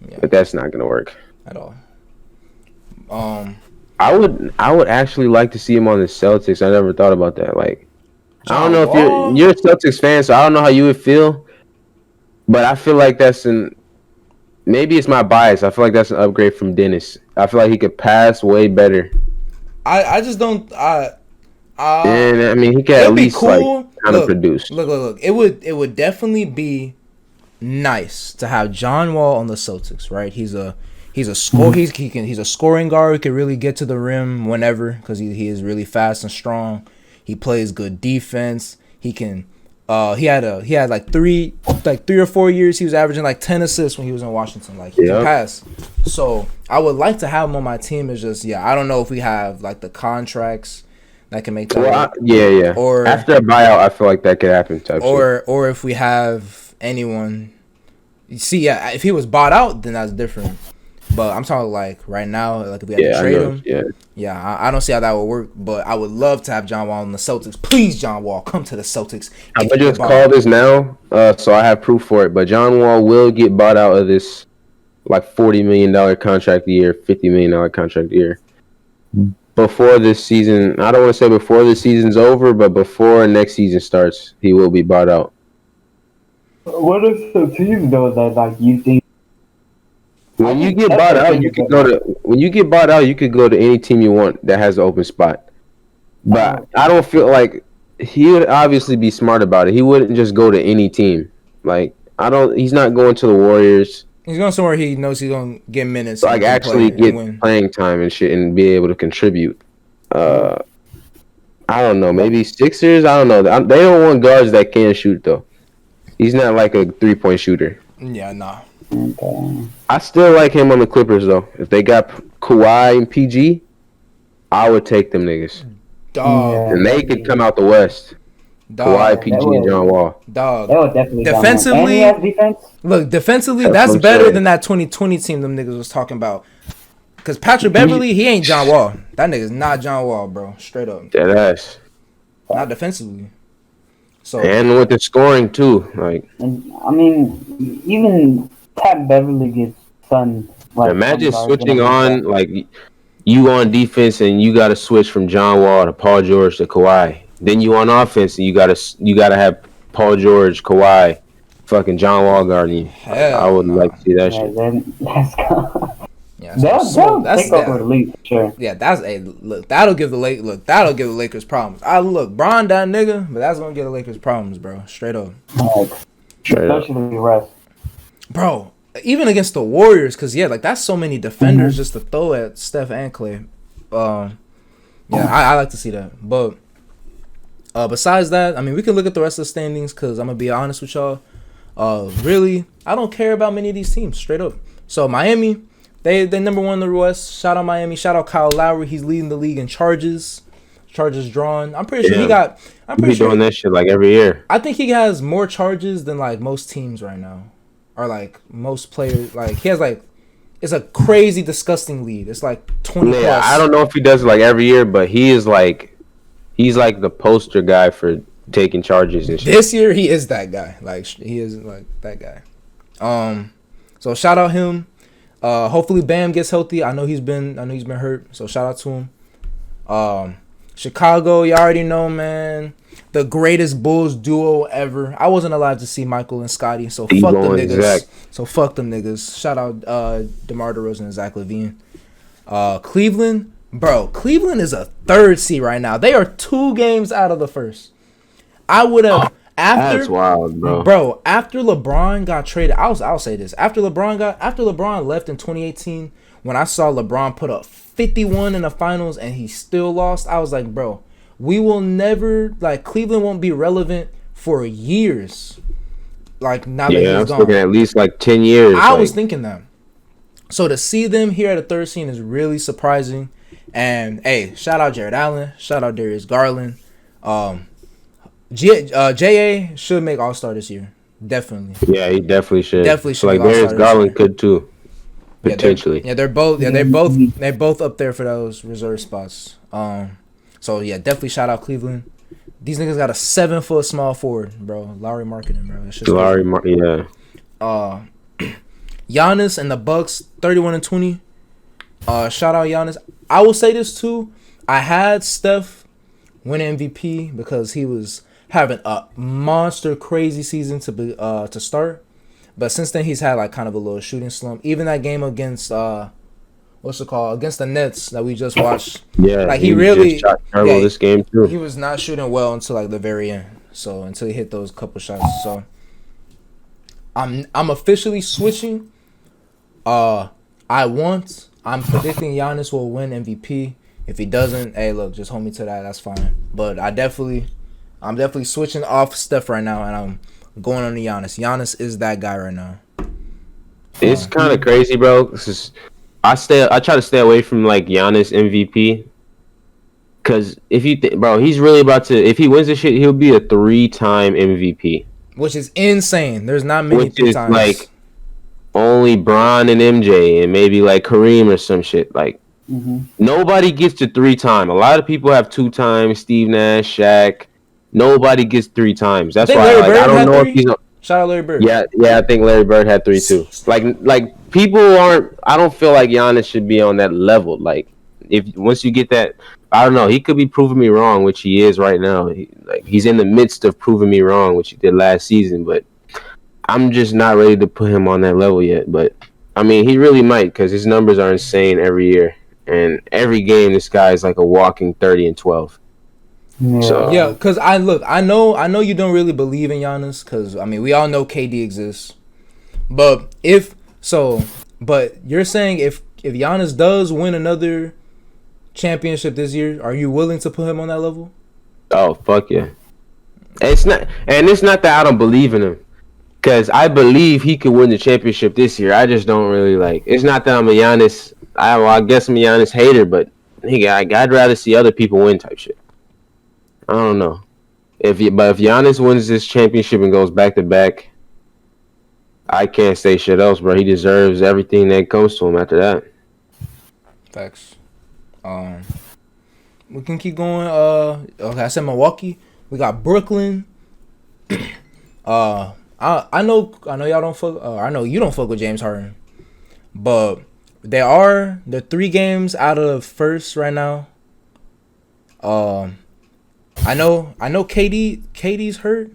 Yeah. But that's not gonna work at all. I would actually like to see him on the Celtics. I never thought about that. Like, I don't know if you're a Celtics fan, so I don't know how you would feel. But I feel like maybe it's my bias. I feel like that's an upgrade from Dennis. I feel like he could pass way better. I just don't. And I mean, he could at least cool. Like kind of produce. Look. It would definitely be nice to have John Wall on the Celtics, right? He's a score. He's a scoring guard who can really get to the rim whenever because he is really fast and strong. He plays good defense. He can. He had like 3 or 4 years. He was averaging like 10 assists when he was in Washington. Like he can pass. So I would like to have him on my team. It's just I don't know if we have like the contracts that can make that. Well, yeah. Or after a buyout, I feel like that could happen. Or if we have anyone. You see, if he was bought out, then that's different. But I'm talking like right now, like if we had to trade him. Yeah, I don't see how that would work. But I would love to have John Wall in the Celtics. Please, John Wall, come to the Celtics. I'm gonna just call this now, so I have proof for it. But John Wall will get bought out of this like $40 million contract a year, $50 million contract a year before this season. I don't want to say before the season's over, but before next season starts, he will be bought out. What is the team though that like you think? When you get bought out, you could go to any team you want that has an open spot. But I don't feel like he would obviously be smart about it. He wouldn't just go to any team. Like he's not going to the Warriors. He's going somewhere he knows he's gonna get minutes. Like actually get playing time and shit and be able to contribute. I don't know, maybe Sixers. I don't know. They don't want guards that can shoot though. He's not like a 3-point shooter. Yeah, nah. I still like him on the Clippers though. If they got Kawhi and PG, I would take them niggas. Dog. And they could come out the West. Dog. Kawhi, PG, and John Wall. Dog. That would definitely defensively. Look, defensively, that's better than that 2020 team them niggas was talking about. Because Patrick Beverly, he ain't John Wall. That nigga's not John Wall, bro. Straight up. Dead ass. Not defensively. So and with the scoring too, like. I mean, even Pat Beverly gets sun. Like, imagine switching on like you on defense and you got to switch from John Wall to Paul George to Kawhi. Then you on offense and you gotta have Paul George, Kawhi, fucking John Wall guarding you. I would like to see that shit. Let's go. Yeah, They'll take over the league for sure. Yeah, that'll give the Lakers problems. Bron that nigga, but that's gonna give the Lakers problems, bro. Straight up. Especially Russ. Bro, even against the Warriors, cause that's so many defenders just to throw at Steph and Clay. I like to see that. But besides that, I mean, we can look at the rest of the standings, cause I'm gonna be honest with y'all. Really, I don't care about many of these teams, straight up. So Miami, they number one in the West. Shout out Miami. Shout out Kyle Lowry. He's leading the league in charges drawn. I'm pretty sure he's doing that shit like every year. I think he has more charges than like most teams right now, or like most players. Like he has it's a crazy, disgusting lead. It's like 20 plus. I don't know if he does it like every year, but he's like the poster guy for taking charges and shit. This year he is that guy. Like he is like that guy. So shout out him. Hopefully Bam gets healthy. I know he's been hurt. So shout out to him. Chicago, you already know, man. The greatest Bulls duo ever. I wasn't alive to see Michael and Scotty, so fuck them niggas. Shout out DeMar DeRozan and Zach LaVine. Cleveland, bro. Cleveland is a third seed right now. They are 2 games out of the first. I would have That's wild, bro. Bro, after LeBron got traded, I'll say this. After LeBron left in 2018, when I saw LeBron put up 51 in the finals and he still lost, I was like, bro, we will never, Cleveland won't be relevant for years. Now that he's gone. Looking at least 10 years. I was thinking that. So to see them here at a third seed is really surprising. And hey, shout out Jared Allen, shout out Darius Garland. J.A. should make All-Star this year. Definitely. Yeah, he definitely should. Definitely should. Like Darius Garland could too. Potentially. They're both up there for those reserve spots. So yeah, definitely shout out Cleveland. These niggas got a 7-foot small forward, bro. Lowry marketing, bro. Giannis and the Bucks, 31-20. Shout out Giannis. I will say this too. I had Steph win MVP because he was having a monster crazy season to start. But since then, he's had kind of a little shooting slump. Even that game against against the Nets that we just watched. Yeah, he really shot terrible this game too. He was not shooting well until the very end. So until he hit those couple shots. So I'm officially switching. I'm predicting Giannis will win MVP. If he doesn't, hey, look, just hold me to that. That's fine. But I'm definitely switching off Steph right now, and I'm going on to Giannis. Giannis is that guy right now. It's kind of crazy, bro. I try to stay away from Giannis MVP, because if you think, bro, he's really about to. If he wins this shit, he'll be a 3-time MVP, which is insane. There's not many 3 times. Only Bron and MJ and maybe Kareem or some shit. Nobody gets to 3-time. A lot of people have 2 times. Steve Nash, Shaq. Nobody gets 3 times. That's why I don't know if he's. Shout out Larry Bird. Yeah, I think Larry Bird had 3 too. People aren't. I don't feel like Giannis should be on that level. Once you get that, I don't know. He could be proving me wrong, which he is right now. He's in the midst of proving me wrong, which he did last season. But I'm just not ready to put him on that level yet. But I mean, he really might, because his numbers are insane every year, and every game this guy is like a walking 30-12. Yeah, because I know you don't really believe in Giannis, because I mean we all know KD exists, but you're saying if Giannis does win another championship this year, are you willing to put him on that level? Oh fuck yeah! It's not that I don't believe in him, because I believe he could win the championship this year. I just don't really It's not that I'm a Giannis. I guess I'm a Giannis hater, but I'd rather see other people win type shit. I don't know. If Giannis wins this championship and goes back to back, I can't say shit else, bro. He deserves everything that comes to him after that. Facts. We can keep going. Okay, I said Milwaukee. We got Brooklyn. I know y'all don't fuck. I know you don't fuck with James Harden, but they're 3 games out of first right now. I know KD's hurt.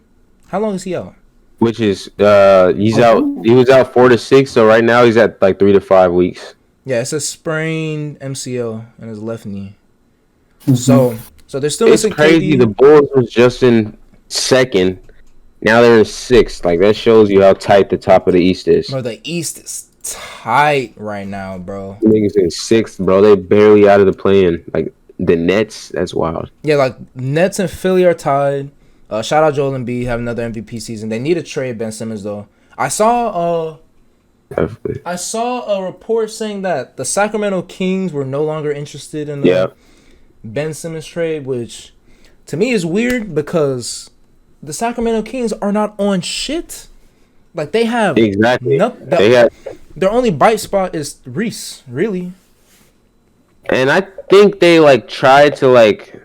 How long is he out? Which is he's out. He was out 4 to 6, so right now he's at 3 to 5 weeks. Yeah, it's a sprained MCL in his left knee. Mm-hmm. So they're still It's missing crazy. KD. The Bulls was just in second. Now they're in sixth. Like, that shows you how tight the top of the East is. Bro, the East is tight right now, bro. Niggas in sixth, bro. They barely out of the play-in. Like, the Nets, that's wild. Yeah, like Nets and Philly are tied. Shout out Joel Embiid, have another MVP season. They need to trade Ben Simmons though. I saw a report saying that the Sacramento Kings were no longer interested in the Ben Simmons trade, which to me is weird because the Sacramento Kings are not on shit. Like they have Exactly. Their only bite spot is Reese, really. And I think they like tried to like.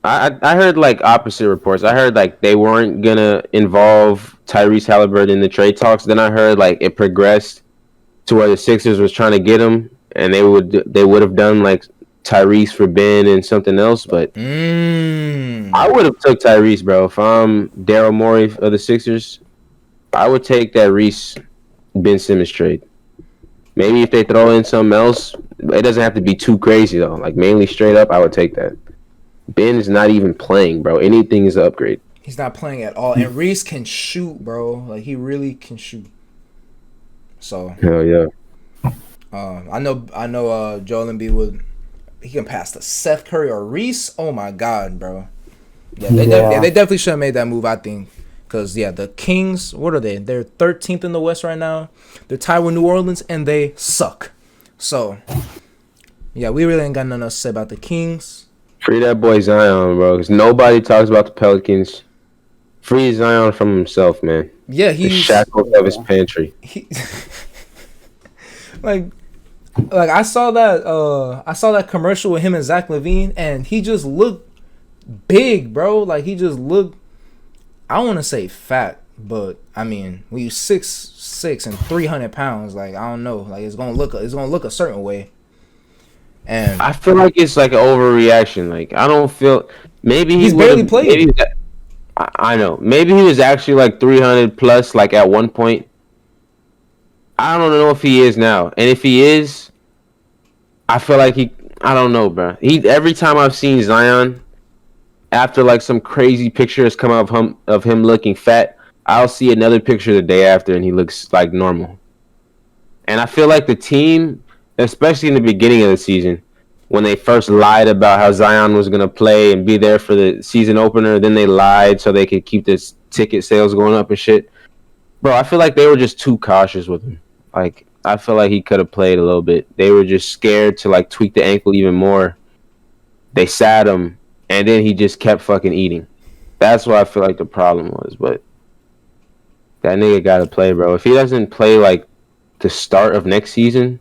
I heard like opposite reports. I heard like they weren't gonna involve Tyrese Halliburton in the trade talks. Then I heard like it progressed to where the Sixers was trying to get him, and they would have done like Tyrese for Ben and something else. But I would have took Tyrese, bro. If I'm Daryl Morey of the Sixers, I would take that Reese Ben Simmons trade. Maybe if they throw in something else, it doesn't have to be too crazy though. Like mainly straight up, I would take that. Ben is not even playing, bro. Anything is an upgrade. He's not playing at all. And Reese can shoot, bro. Like, he really can shoot. So. Hell yeah. I know Joel Embiid he can pass to Seth Curry or Reese. Oh, my God, bro. Yeah, they definitely should have made that move, I think. Because, yeah, the Kings, what are they? They're 13th in the West right now. They're tied with New Orleans, and they suck. So, yeah, we really ain't got nothing else to say about the Kings. Free that boy Zion, bro. Because nobody talks about the Pelicans. Free Zion from himself, man. Yeah, he's the shackles of his pantry. Like I saw that commercial with him and Zach LaVine, and he just looked big, bro. Like he just looked. I don't want to say fat, but I mean, when you 6'6" and 300 pounds, like I don't know, like it's gonna look a certain way. And I feel like it's like an overreaction. Like I don't feel maybe he's barely played. I know. Maybe he was actually like 300 plus, like at one point. I don't know if he is now, and if he is, I feel like I don't know, bro. Every time I've seen Zion, after like some crazy picture has come out of him looking fat, I'll see another picture the day after, and he looks like normal. And I feel like the team, especially in the beginning of the season, when they first lied about how Zion was going to play and be there for the season opener, then they lied so they could keep this ticket sales going up and shit. Bro, I feel like they were just too cautious with him. Like, I feel like he could have played a little bit. They were just scared to, like, tweak the ankle even more. They sat him, and then he just kept fucking eating. That's what I feel like the problem was. But that nigga got to play, bro. If he doesn't play, like, the start of next season,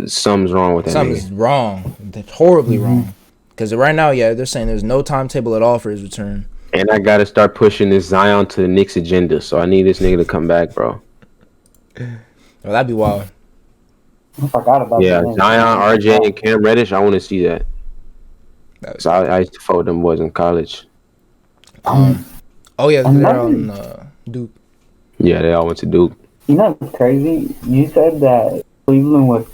something's wrong with that. Something's wrong. That's horribly wrong. Because right now, yeah, they're saying there's no timetable at all for his return. And I got to start pushing this Zion to the Knicks agenda. So I need this nigga to come back, bro. Well, that'd be wild. I forgot about that. that. Zion, RJ, and Cam Reddish. I want to see that. So I used to fuck with them boys in college. Oh, yeah, they're on Duke. Yeah, they all went to Duke. You know what's crazy? You said that Cleveland was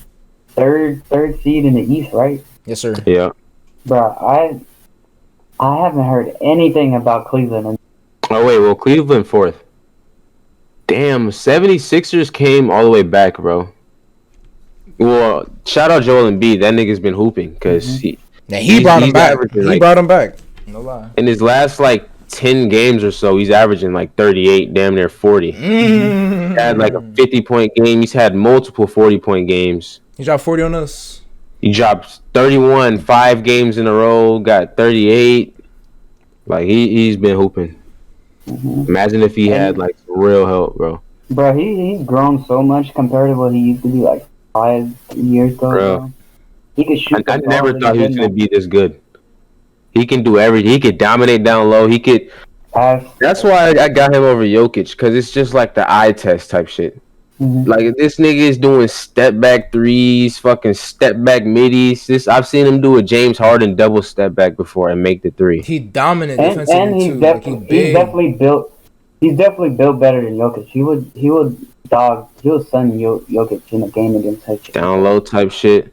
third seed in the East, right? Yes, sir. Yeah. Bro, I haven't heard anything about Cleveland. Oh, wait. Well, Cleveland fourth. Damn, 76ers came all the way back, bro. Well, shout out Joel Embiid. That nigga's been hooping because he brought him back. He brought him back. No lie. In his last, like, 10 games or so, he's averaging, like, 38, damn near 40. He had, like, a 50-point game. He's had multiple 40-point games. He dropped 40 on us. He dropped 31, 5 games in a row, got 38. Like, he's been hooping. Imagine if he had, like, some real help, bro. Bro, he's grown so much compared to what he used to be, like, 5 years ago. Bro. He could shoot. I never thought he was going to be this good. He can do everything. He could dominate down low. He could. That's why I got him over Jokic, because it's just like the eye test type shit. Like, this nigga is doing step back threes, fucking step back middies. I've seen him do a James Harden double step back before and make the three. He dominant defensively and he's too. he's definitely built. he's definitely built better than Jokic. He would sun Jokic in a game against Jokic. Down low type shit.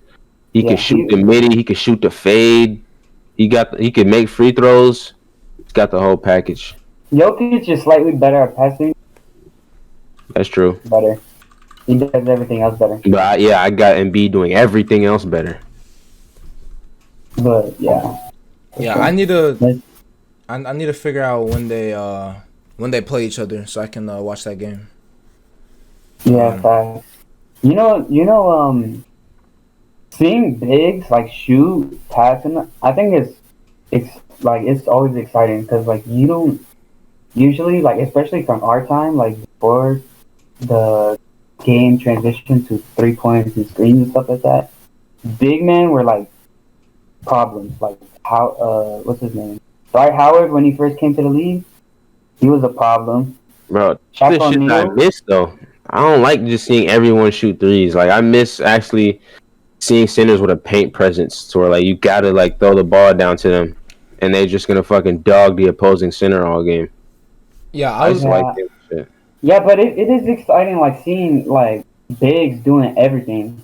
He Yeah, can shoot the midi. He can shoot the fade. He can make free throws. He's got the whole package. Jokic is slightly better at passing. That's true. Better. He does everything else better. But I got Embiid doing everything else better. But yeah. Yeah, I need to figure out when they play each other so I can watch that game. Yeah, facts. Seeing bigs like shoot, pass, and I think it's always exciting because like you don't usually like, especially from our time, like before the game transition to 3 points and screens and stuff like that, big men were like problems. Like how what's his name? Dwight Howard, when he first came to the league, he was a problem. Bro, Shaq this shit O'Neal. I miss though. I don't like just seeing everyone shoot threes. Like I miss actually seeing centers with a paint presence, to where like you gotta like throw the ball down to them, and they're just gonna fucking dog the opposing center all game. Yeah, I just like that shit. Yeah, but it is exciting, like seeing like bigs doing everything.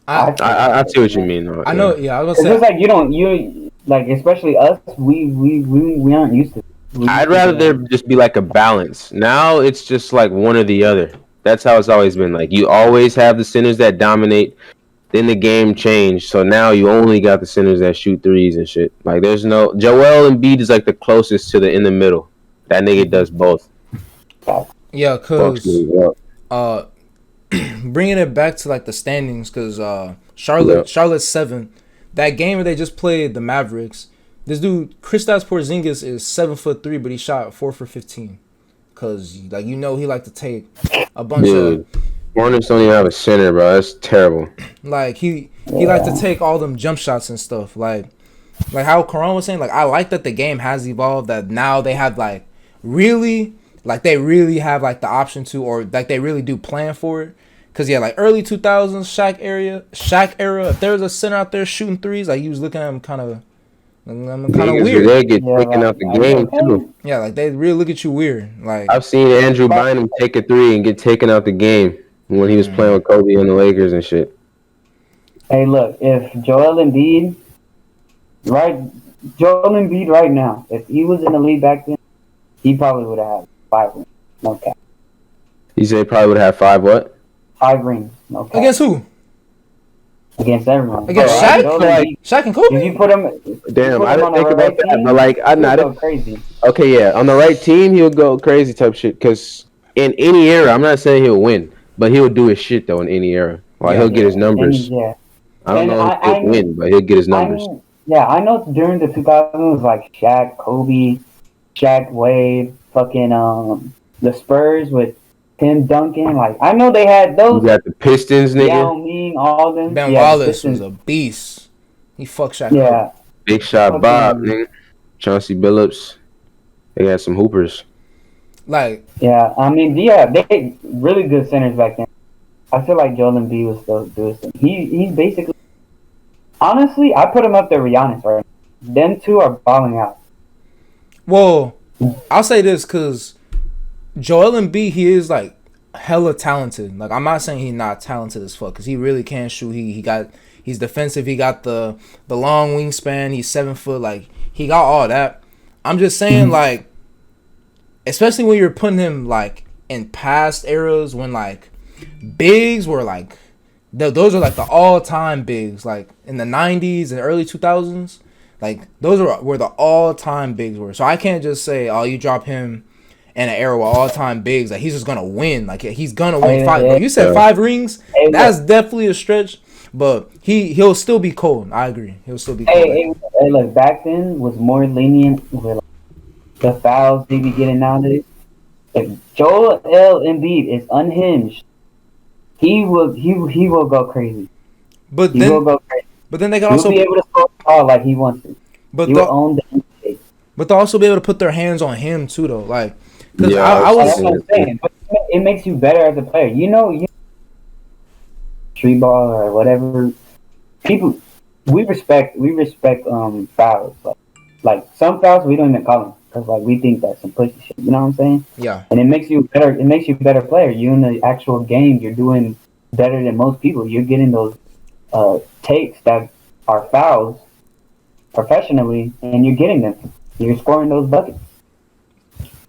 I see what you mean. Though. I know. Yeah, I was gonna It's say. like you like, especially us. We aren't used to it. I'd rather there just be like a balance. Now it's just like one or the other. That's how it's always been. Like you always have the centers that dominate. Then the game changed, so now you only got the centers that shoot threes and shit. Like there's no Joel Embiid is like the closest to the in the middle. That nigga does both. Yeah, cause bringing it back to like the standings, cause Charlotte's 7th. That game where they just played the Mavericks. This dude Kristaps Porzingis is 7'3", but he shot 4 for 15. Cause like he like to take a bunch of. Hornets don't even have a center, bro. That's terrible. Like he like to take all them jump shots and stuff. Like how Karan was saying. Like I like that the game has evolved. That now they have they really have like the option to, or like they really do plan for it. Cause yeah, like early 2000s Shaq era. If there was a center out there shooting threes, like he was looking at him kind of weird. They get taken out the game too. Yeah, like they really look at you weird. Like I've seen Andrew Bynum take a three and get taken out the game when he was playing with Kobe and the Lakers and shit. Hey, look, if Joel Embiid right now, if he was in the league back then, he probably would have had 5 rings. No cap. You say he probably would have 5 what? 5 rings. No cap. against who? Against everyone. Against Shaq? Shaq and Kobe? If you put him, Damn, I didn't on the think about right that. team, But like, he would go crazy. Okay, yeah, on the right team, he would go crazy type shit. Because in any era, I'm not saying he'll win, but he'll do his shit though in any era. Like he'll get his numbers. Yeah. I don't know if he'll win, but he'll get his numbers. I know during the 2000s, like Shaq, Kobe, Shaq, Wade, fucking the Spurs with Tim Duncan. Like I know they had those. You got the Pistons, nigga. Yao Ming, all them. Ben Wallace was a beast. He fucked Shaq up. Big Shot Bob, nigga. Chauncey Billups. They got some hoopers. Like they really good centers back then. I feel like Joel Embiid was still doing thing. He's basically, honestly, I put him up there with Giannis right now. Them two are balling out. Well, I'll say this because Joel Embiid, he is like hella talented. Like I'm not saying he's not talented as fuck, because he really can shoot. He's defensive. He got the long wingspan. He's 7 foot. Like he got all that. I'm just saying like, especially when you're putting him like in past eras when like bigs were like, those are like the all-time bigs, like in the 90s and early 2000s. Like those are where the all-time bigs were. So I can't just say, oh, you drop him in an era where all-time bigs, like he's just gonna win. Like he's gonna win 5. Like, you said 5 rings. That's definitely a stretch, but he'll still be cold. I agree. He'll still be cold. Hey, look, back then was more lenient with the fouls they be getting nowadays. If Joel Embiid is unhinged, he will go crazy. But he will go crazy. But then they can also be able to score the ball like he wants to. But he will own the NBA. But they'll also be able to put their hands on him too, though. Like, because I was that's what I'm saying. But it makes you better as a player. You street ball or whatever. We respect fouls. Like some fouls we don't even call them because like we think that's some pussy shit. You know what I'm saying? Yeah. And it makes you better. It makes you a better player. You in the actual game, you're doing better than most people. You're getting those takes that are fouls professionally, and you're getting them. You're scoring those buckets.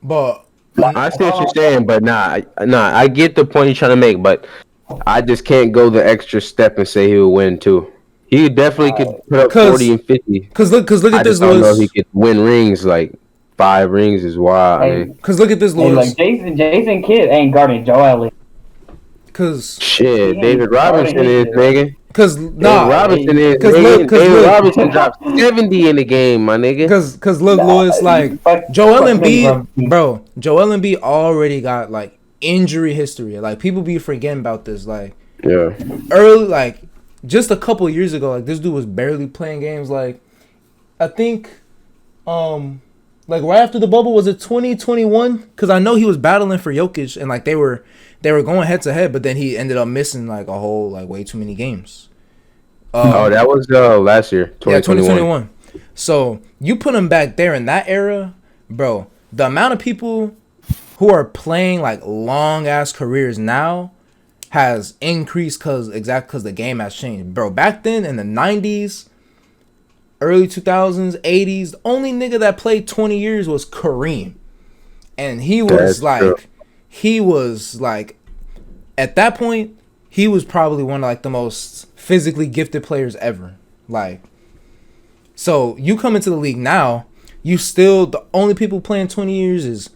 But I see what you're saying, but I get the point you're trying to make, but I just can't go the extra step and say he would win too. He definitely could put up 40 and 50. Cause look I at just this, don't know if Lewis. he could win rings. Like 5 rings is wild. Hey, Man. Cause look at this, Hey, Lewis. like Jason Kidd ain't guarding Joel. Cause Shit, He David ain't Robinson guarding is his nigga. Cause David nah, Robinson is cause nigga. look, David Robinson dropped 70 in the game, my nigga. cause look, Lewis, like Joel Embiid, bro. Joel Embiid already got like injury history. Like people be forgetting about this. Like Yeah. early, like just a couple years ago, like this dude was barely playing games. Like I think, like right after the bubble, was it 2021? Because I know he was battling for Jokic, and like they were going head to head, but then he ended up missing like a whole like way too many games. That was last year, 2021. Yeah, 2021. So you put him back there in that era, bro. The amount of people who are playing like long ass careers now has increased because the game has changed, bro. Back then in the 90s, early 2000s, 80s, the only nigga that played 20 years was Kareem, and he was like at that point he was probably one of like the most physically gifted players ever. Like, so you come into the league now, you still the only people playing 20 years is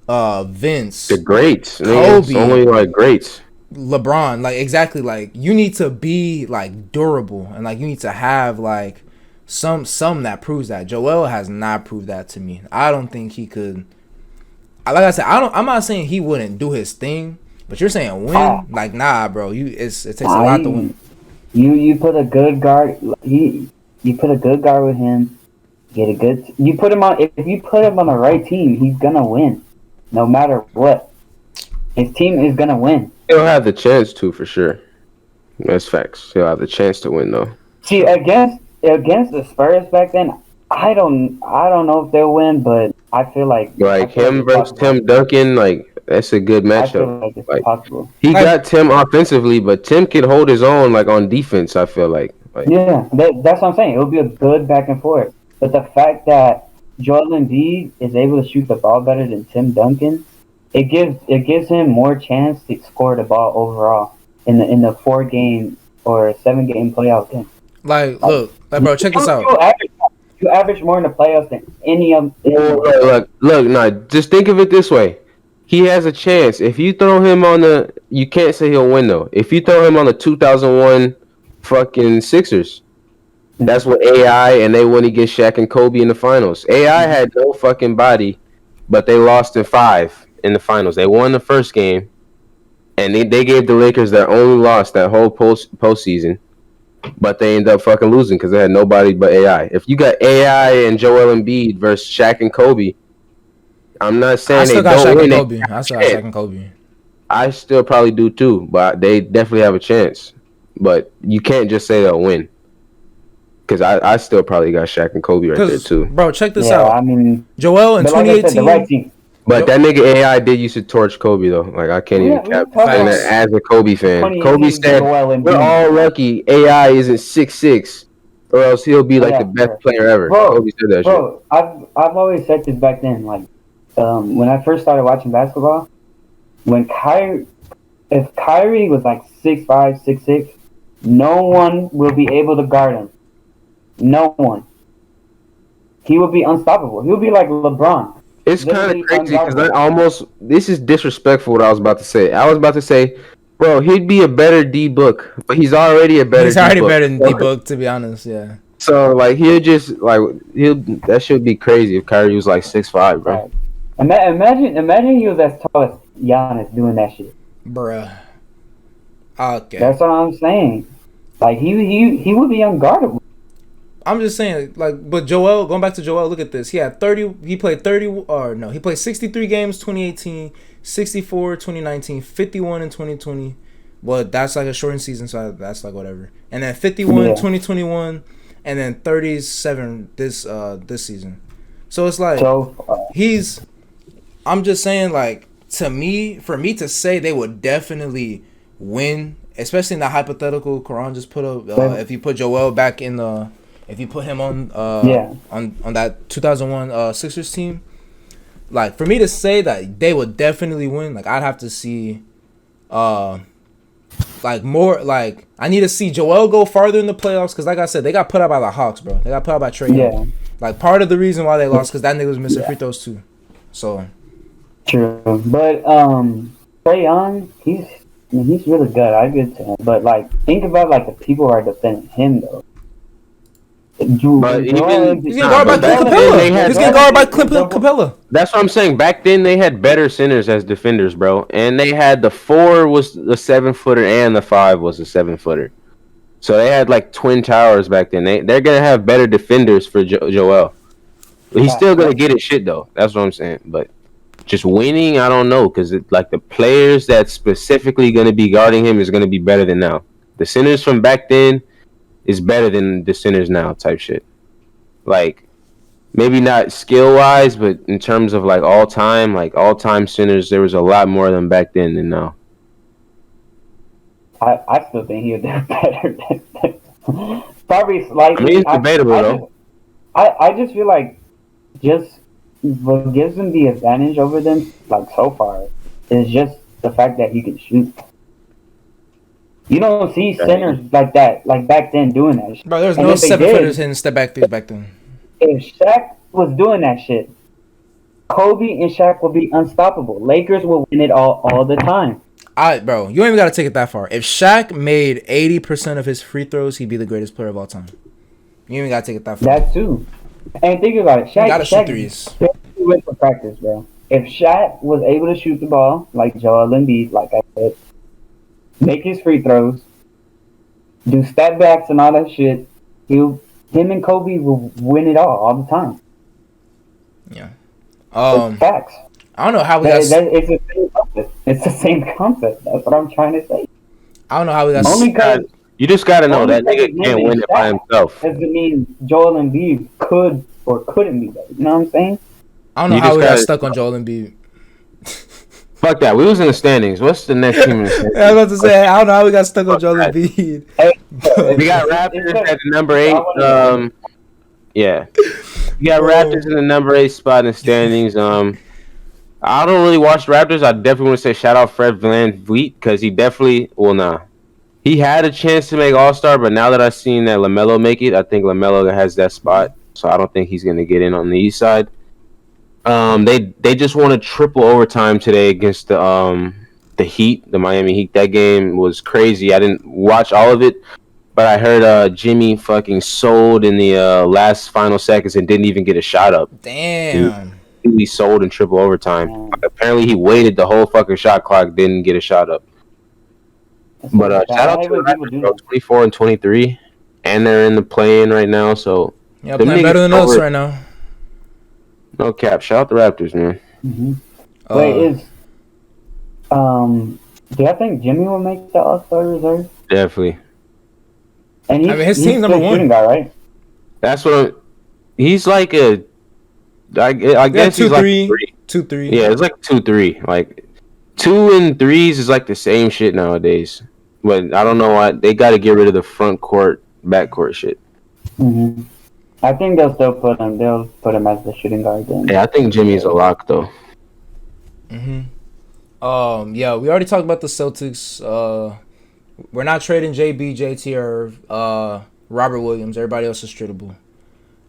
Vince, The greats, Kobe, it's only like greats. LeBron. Like exactly, like you need to be like durable and like you need to have like some that proves that. Joel has not proved that to me. I don't think he could. Like I said, I'm not saying he wouldn't do his thing, but you're saying win? Like nah, bro. It takes a lot to win. You put a good guard. You put a good guard with him. Get a good. You put him on. If you put him on the right team, he's gonna win, no matter what. His team is gonna win. He'll have the chance to, for sure. That's facts. He'll have the chance to win though. See, against the Spurs back then, I don't know if they'll win, but I feel like him versus Tim Duncan, like that's a good I feel matchup. like it's Like, possible. he got Tim offensively, but Tim can hold his own like on defense. I feel like Yeah, that's what I'm saying. It'll be a good back and forth. But the fact that Joel Embiid is able to shoot the ball better than Tim Duncan, it gives him more chance to score the ball overall in the 4-game or 7-game playoff game. Like look, like bro, check this out. You average more in the playoffs than any of. look, no, just think of it this way. He has a chance. If you throw him on you can't say he'll win though. If you throw him on the 2001 fucking Sixers, that's what AI and they wouldn't get Shaq and Kobe in the finals. AI had no fucking body, but they lost in 5 in the finals. They won the first game, and they gave the Lakers their only loss that whole postseason. But they ended up fucking losing because they had nobody but AI. If you got AI and Joel Embiid versus Shaq and Kobe, I'm not saying I still they got don't Shaq win. and Kobe. I still got Shaq and Kobe. I still probably do too, but they definitely have a chance. But you can't just say they'll win. Because I still probably got Shaq and Kobe right there too. Bro, check this Yeah, out. I mean, Joel in but like I 2018. said, the right team. But that nigga AI did used to torch Kobe though. Like I can't even cap saying that as a Kobe fan. 2018 Kobe said Joel Embiid. we're all lucky AI isn't 6'6", or else he'll be like the best player ever. Kobe said that shit. Bro, I've always said this back then. Like, when I first started watching basketball, if Kyrie was like 6'5", 6'6", no one will be able to guard him. No one. He will be unstoppable. He'll be like LeBron. It's kind of crazy because this is disrespectful what I was about to say. I was about to say, bro, he'd be a better D-Book, but he's already a better D-Book. He's already better than D-Book, to be honest, yeah. So, like, that should be crazy if Kyrie was like 6'5", bro. Right. Imagine he was as tall as Giannis doing that shit. Bruh. Okay. That's what I'm saying. Like, he would be unguardable. I'm just saying, like, but Joel, going back to Joel, look at this. He played 63 games 2018, 64 2019, 51 in 2020. Well, that's like a shortened season, so that's like whatever. And then 51 2021, and then 37 this season. So it's like So I'm just saying, like, for me to say they would definitely win, especially in the hypothetical Karan just put up. If you put Joel back in if you put him on that 2001 Sixers team, like, for me to say that they would definitely win, like, I'd have to see, like, more, like, I need to see Joel go farther in the playoffs, because, like I said, they got put out by the Hawks, bro. They got put out by Trae. Yeah. Like, part of the reason why they lost, because that nigga was missing free throws too. So true, but Trae Young, he's really good. I give it to him, but like, think about like the people who are defending him though. But he's getting guarded by Clint Capella. He's getting guarded by Clint Capella. That's what I'm saying. Back then, they had better centers as defenders, bro. And they had the 4 was the 7-footer and the 5 was a 7-footer. So they had like twin towers back then. They're gonna have better defenders for Joel. But he's still gonna get his shit though. That's what I'm saying. But just winning, I don't know, because like the players that's specifically gonna be guarding him is gonna be better than now. The centers from back then is better than the centers now, type shit. Like, maybe not skill wise, but in terms of like all time centers, there was a lot more of them back then than now. I still think he would do better than probably slightly. I mean, it's debatable though. I just feel like just what gives him the advantage over them, like so far, is just the fact that he can shoot. You don't see centers like that, like back then, doing that shit. Bro, there's no 7-footers hitting step back threes back then. If Shaq was doing that shit, Kobe and Shaq would be unstoppable. Lakers will win it all the time. Bro, you ain't even got to take it that far. If Shaq made 80% of his free throws, he'd be the greatest player of all time. You ain't even got to take it that far. That too. And think about it. Shaq gotta shoot threes. Went for practice, bro. If Shaq was able to shoot the ball like Joel Embiid, like I said, make his free throws, do step backs and all that shit, him and Kobe will win it all the time. Yeah. It's facts. I don't know how we got. It's the same concept. It's the same concept. That's what I'm trying to say. I don't know how we got. Only because you just gotta know that nigga can't win it by himself. Doesn't mean Joel Embiid could or couldn't be better. You know what I'm saying? I don't know how we got stuck on Joel Embiid. Fuck that. We was in the standings. What's the next team in the standings? I was about to say, I don't know how we got stuck on Joel Embiid. We got Raptors at the number 8. Yeah. You got Raptors in the number 8 spot in the standings. I don't really watch the Raptors. I definitely want to say shout out Fred VanVleet because he definitely he had a chance to make All-Star, but now that I've seen that LaMelo make it, I think LaMelo has that spot. So I don't think he's gonna get in on the East side. They just won a triple overtime today against the Heat, the Miami Heat. That game was crazy. I didn't watch all of it, but I heard Jimmy fucking sold in the last final seconds and didn't even get a shot up. Damn. He sold in triple overtime. Apparently he waited the whole fucking shot clock, didn't get a shot up. But shout out to the Raptors, bro, 24 and 23, and they're in the play-in right now. So yeah, playing better than us right now. No cap. Shout out the Raptors, man. Mm-hmm. Wait, do I think Jimmy will make the All-Star reserve? Definitely. And his team's number 1 guy, right? That's what he's like a. I guess he's like 2-3. Yeah, it's like 2-3. Like 2 and 3s is like the same shit nowadays. But I don't know why they got to get rid of the front court, back court shit. Mm-hmm. I think they'll still put him. They'll put him as the shooting guard. Then. Yeah, I think Jimmy's a lock though. Yeah, we already talked about the Celtics. We're not trading JB, JT, or Robert Williams. Everybody else is tradable.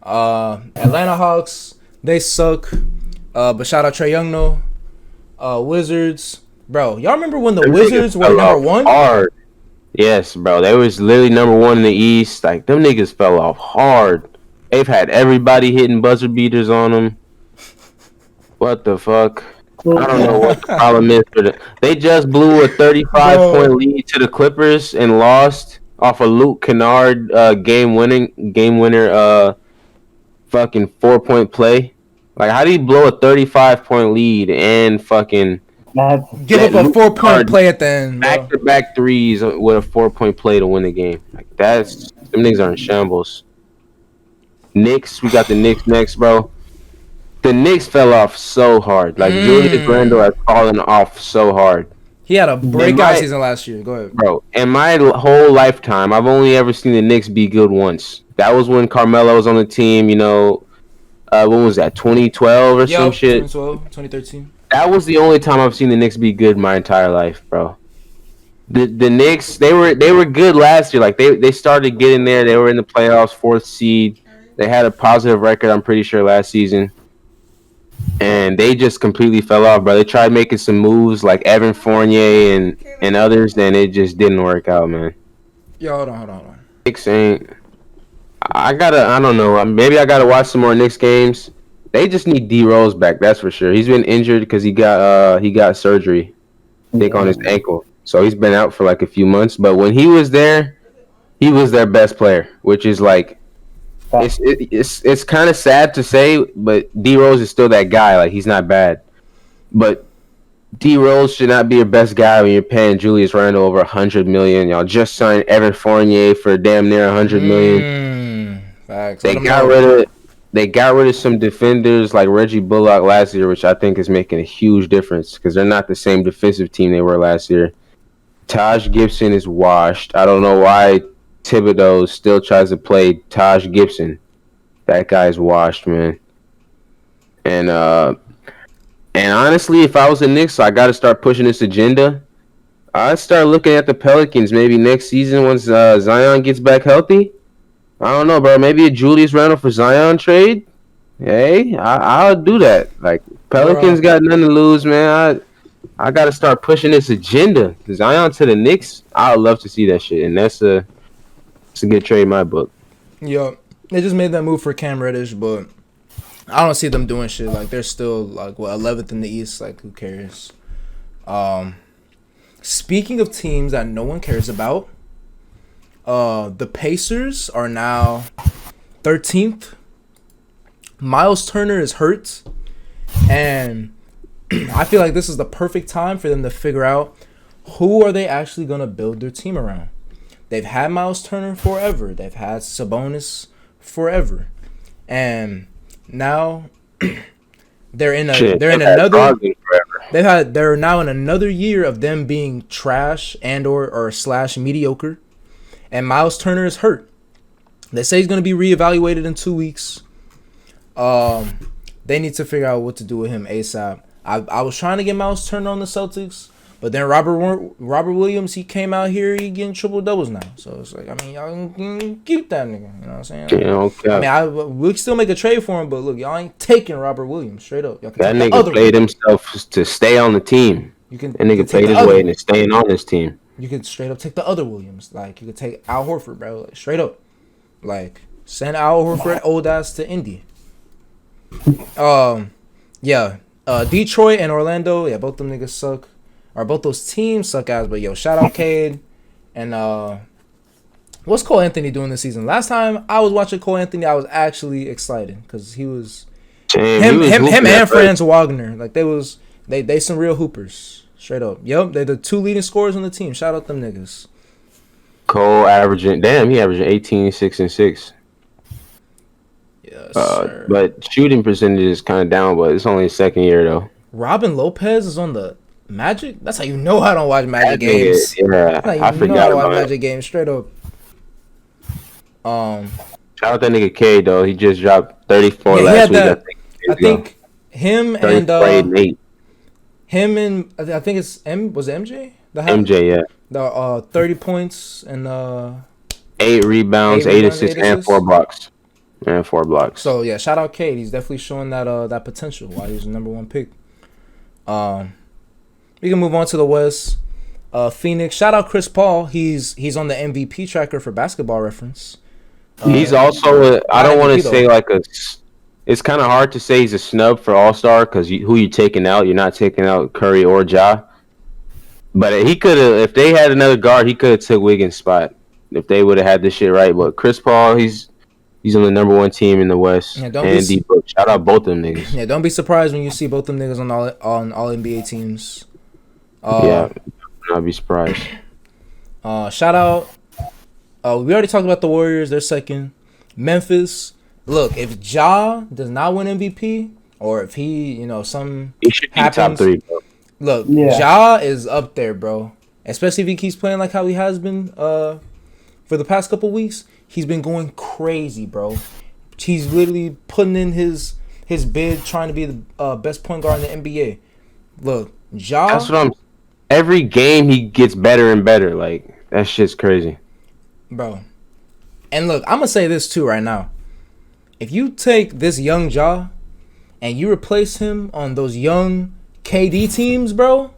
Atlanta Hawks, they suck. But shout out Trae Young though. Wizards, bro. Y'all remember when the Wizards were number 1? Hard. Yes, bro. They was literally number 1 in the East. Like them niggas fell off hard. They've had everybody hitting buzzer beaters on them. What the fuck? I don't know what the problem is. They just blew a 35-point lead to the Clippers and lost off a Luke Kennard game winner fucking 4-point play. Like, how do you blow a 35-point lead and fucking give up a 4-point play at the end? Back-to-back threes with a 4-point play to win the game. Like, them niggas are in shambles. Knicks, we got the Knicks next, bro. The Knicks fell off so hard. Like Julius Randle has fallen off so hard. He had a breakout season last year. Go ahead, bro. In my whole lifetime, I've only ever seen the Knicks be good once. That was when Carmelo was on the team. You know, when was that? 2012 or some shit. 2012, 2013. That was the only time I've seen the Knicks be good my entire life, bro. The Knicks, they were good last year. Like they started getting there. They were in the playoffs, 4th seed. They had a positive record, I'm pretty sure, last season. And they just completely fell off, bro. They tried making some moves like Evan Fournier and others, then it just didn't work out, man. Yo, hold on. Knicks ain't. I don't know. Maybe I gotta watch some more Knicks games. They just need D Rose back, that's for sure. He's been injured because he got surgery, I think, on his ankle. So he's been out for like a few months. But when he was there, he was their best player, which is like, it's kind of sad to say, but D Rose is still that guy. Like, he's not bad, but D Rose should not be your best guy when you're paying Julius Randle over $100 million. Y'all just signed Evan Fournier for damn near $100 million. Facts. They got rid of some defenders like Reggie Bullock last year, which I think is making a huge difference because they're not the same defensive team they were last year. Taj Gibson is washed. I don't know why Thibodeau still tries to play Taj Gibson. That guy's washed, man. And honestly, if I was the Knicks, I got to start pushing this agenda. I'd start looking at the Pelicans maybe next season once Zion gets back healthy. I don't know, bro. Maybe a Julius Randle for Zion trade. Hey, I'll do that. Like, Pelicans got nothing to lose, man. I got to start pushing this agenda. Zion to the Knicks, I would love to see that shit. And it's a good trade in my book. Yo, they just made that move for Cam Reddish, but I don't see them doing shit. Like, they're still, like, 11th in the East. Like, who cares? Speaking of teams that no one cares about, the Pacers are now 13th. Miles Turner is hurt, and I feel like this is the perfect time for them to figure out who are they actually going to build their team around. They've had Miles Turner forever. They've had Sabonis forever, and now they're now in another year of them being trash and or / mediocre. And Miles Turner is hurt. They say he's going to be reevaluated in 2 weeks. They need to figure out what to do with him ASAP. I was trying to get Miles Turner on the Celtics, but then Robert Williams, he came out here, he getting triple doubles now. So it's like, I mean, y'all can keep that nigga. You know what I'm saying? Yeah, okay. I mean, we still make a trade for him, but look, y'all ain't taking Robert Williams straight up. That nigga played himself to stay on the team. That nigga played his way into staying on this team. You could straight up take the other Williams. Like, you could take Al Horford, bro. Like, straight up. Like, send Al Horford old ass to Indy. Yeah. Detroit and Orlando, yeah, both them niggas suck. Or both those teams suck ass. But yo, shout out Cade. And what's Cole Anthony doing this season? Last time I was watching Cole Anthony, I was actually excited because he was him and Franz Wagner. Like, they some real hoopers. Straight up. Yep, they're the 2 leading scorers on the team. Shout out them niggas. Cole averaging 18, 6, and 6. Yes, sir. But shooting percentage is kind of down, but it's only his second year, though. Robin Lopez is on the Magic? That's how you know I don't watch Magic games. Yeah, I forgot about Magic games, straight up. Shout out that nigga K, though. He just dropped 34 last week. I think him and... Him and I think it's was it MJ? MJ, yeah. The 30 points and 8 rebounds, 8 assists, and 4 blocks. So yeah, shout out Cade. He's definitely showing that potential while he's the number 1 pick. We can move on to the West. Phoenix. Shout out Chris Paul. He's on the MVP tracker for Basketball Reference. He's also I don't want to say like a. It's kind of hard to say he's a snub for All-Star because who you taking out? You're not taking out Curry or Ja. But he could have, if they had another guard, he could have took Wiggins' spot if they would have had this shit right. But Chris Paul, he's on the number 1 team in the West. Yeah, and D-Book. Shout out both them niggas. Yeah, don't be surprised when you see both them niggas on all NBA teams. Yeah, I'll be surprised. Shout out. We already talked about the Warriors. They're second. Memphis. Look, if Ja does not win MVP or if he, some He should be top happens. 3, bro. Look, Yeah. Ja is up there, bro. Especially if he keeps playing like how he has been for the past couple weeks. He's been going crazy, bro. He's literally putting in his bid, trying to be the best point guard in the NBA. Look, Ja. That's what I'm. Every game he gets better and better. Like that shit's crazy, bro. And look, I'm gonna say this too right now. If you take this young Ja and you replace him on those young KD teams, bro,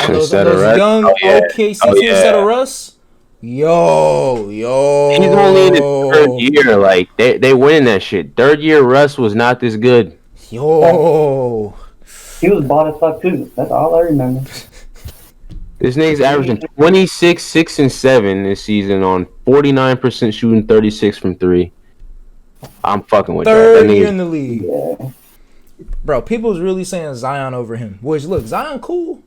on those young OKC teams instead of Russ, yo, he's only in his 3rd year. Like they winning that shit. 3rd year Russ was not this good. Yo. He was bald as fuck too. That's all I remember. This nigga's averaging 26, 6, and 7 this season on 49% shooting, 36 from 3. I'm fucking with that. 3rd year in the league. Yeah. Bro, people's really saying Zion over him. Which, look, Zion cool.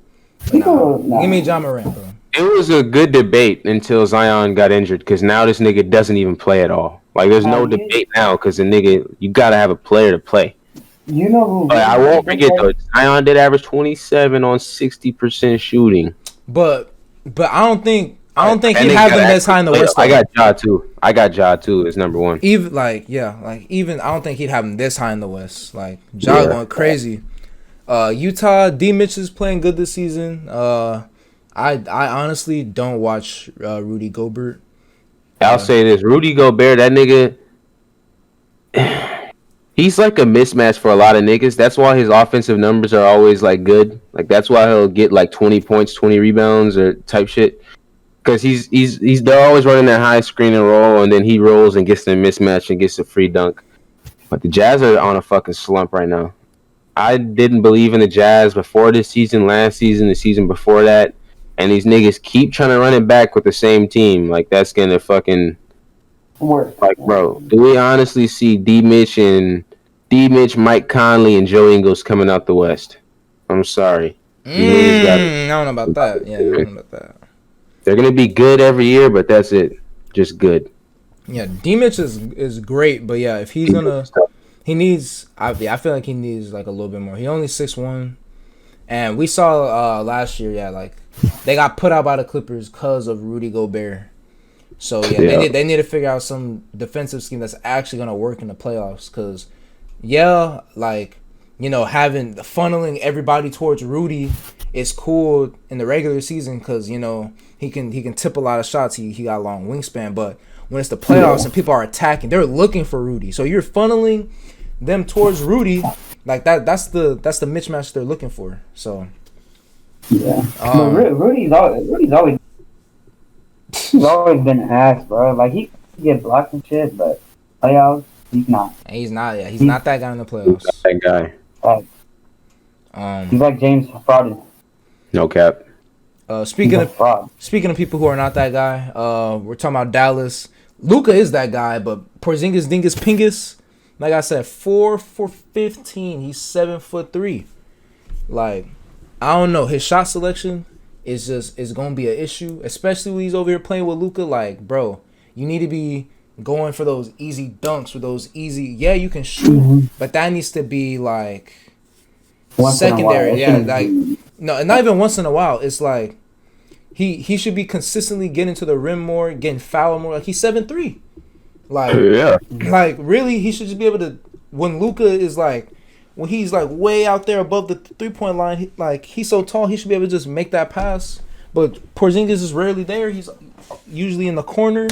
Nah. Give me Ja Morant, bro. It was a good debate until Zion got injured because now this nigga doesn't even play at all. Like, there's no debate now because the nigga, you gotta have a player to play. You know who? But I won't forget though, Zion did average 27 on 60% shooting. But I don't think he'd have them this high in the West. I got Ja too as number 1. Even I don't think he'd have him this high in the West. Like Ja going crazy. Utah, D Mitch is playing good this season. I honestly don't watch Rudy Gobert. I'll say this, Rudy Gobert, that nigga, he's like a mismatch for a lot of niggas. That's why his offensive numbers are always like good. Like that's why he'll get like 20 points, 20 rebounds or type shit. Because they're always running that high screen and roll, and then he rolls and gets the mismatch and gets a free dunk. But the Jazz are on a fucking slump right now. I didn't believe in the Jazz before this season, last season, the season before that. And these niggas keep trying to run it back with the same team. Like, that's going to fucking work. Like, bro, do we honestly see D. Mitch, Mike Conley, and Joe Ingles coming out the West? I'm sorry. I don't know about that. Yeah, I don't know about that. They're going to be good every year, but that's it. Just good. Yeah, D. Mitch is great, but yeah, if he's going to... He needs... I feel like he needs, like, a little bit more. He only 6'1". And we saw last year, like, they got put out by the Clippers because of Rudy Gobert. So, yeah, they need to figure out some defensive scheme that's actually going to work in the playoffs. Because, like, having funneling everybody towards Rudy is cool in the regular season because, he can tip a lot of shots. He got a long wingspan. But when it's the playoffs and people are attacking, they're looking for Rudy. So you're funneling them towards Rudy. Like, that's the mismatch they're looking for. So... Yeah, Rudy's always been ass, bro. Like he get blocked and shit, but playoffs he's not. He's not. Yeah, he's not that guy in the playoffs. That guy. He's like James Harden. No cap. Speaking of people who are not that guy, we're talking about Dallas. Luka is that guy, but Porzingis Dingus Pingus, like I said, 4 for 15. He's 7'3". Like. I don't know. His shot selection is gonna be an issue, especially when he's over here playing with Luka. Like, bro, you need to be going for those easy dunks or those easy. Yeah, you can shoot, but that needs to be like secondary. Yeah, like no, not even once in a while. It's like he should be consistently getting to the rim more, getting fouled more. Like he's 7'3". Like really, he should just be able to. When Luka is like. When he's like way out there above the 3-point line, he's so tall, he should be able to just make that pass. But Porzingis is rarely there. He's usually in the corner,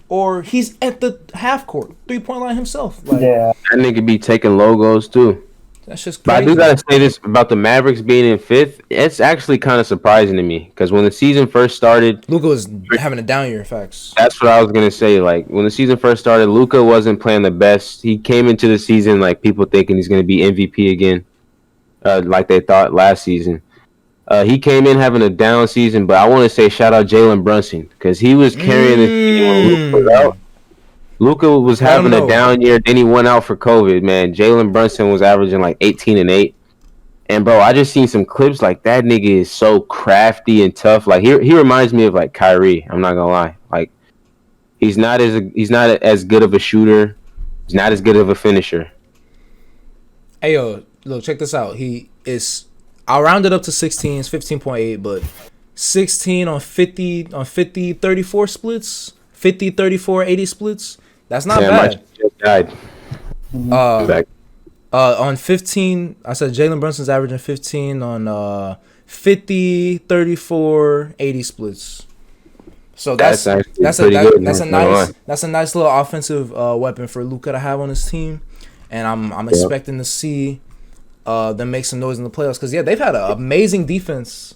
or he's at the half court 3-point line himself. Like, that nigga be taking logos too. That's just crazy. But I do gotta say this about the Mavericks being in 5th. It's actually kind of surprising to me because when the season first started, Luka was having a down year. Facts. That's what I was gonna say. Like when the season first started, Luka wasn't playing the best. He came into the season like people thinking he's gonna be MVP again, like they thought last season. He came in having a down season, but I want to say shout out Jalen Brunson because he was carrying the team when Luka was out. Luka was having a down year, then he went out for COVID, man. Jalen Brunson was averaging like 18 and 8. And bro, I just seen some clips like that nigga is so crafty and tough. Like he reminds me of like Kyrie, I'm not gonna lie. Like he's not as good of a shooter. He's not as good of a finisher. Hey yo, look, check this out. He is. I'll round it up to 16. It's 15.8, but 16 on 50 34 splits, 50 34 80 splits. That's not bad. I just died. Back. On 15, I said Jalen Brunson's averaging 15 on 50 34 80 splits. So that's a nice little offensive weapon for Luka to have on his team, and I'm expecting to see them make some noise in the playoffs because they've had an amazing defense.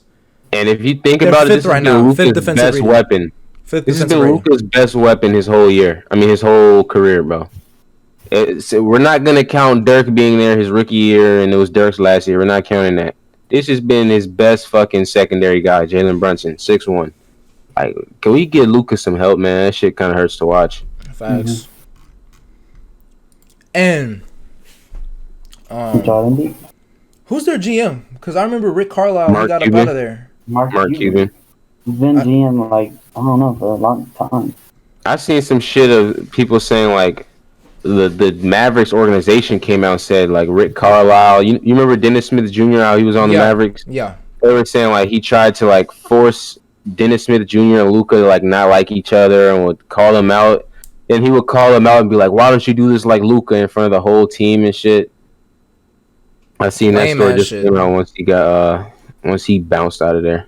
And if you think about it, this has been Luka's best weapon. This has been Luka's best weapon his whole year. I mean, his whole career, bro. So we're not gonna count Dirk being there his rookie year, and it was Dirk's last year. We're not counting that. This has been his best fucking secondary guy, Jalen Brunson, 6'1". Like, can we get Luka some help, man? That shit kind of hurts to watch. Facts. And who's their GM? Because I remember Rick Carlisle. He got up out of there. Mark Cuban. He's been GM I don't know, for a long time. I've seen some shit of people saying like the Mavericks organization came out and said like Rick Carlisle. You remember Dennis Smith Jr. how he was on the Mavericks? Yeah. They were saying like he tried to like force Dennis Smith Jr. and Luka to like not like each other and would call them out. Then he would call them out and be like, "Why don't you do this like Luka in front of the whole team and shit?" I seen that story just came out once he bounced out of there.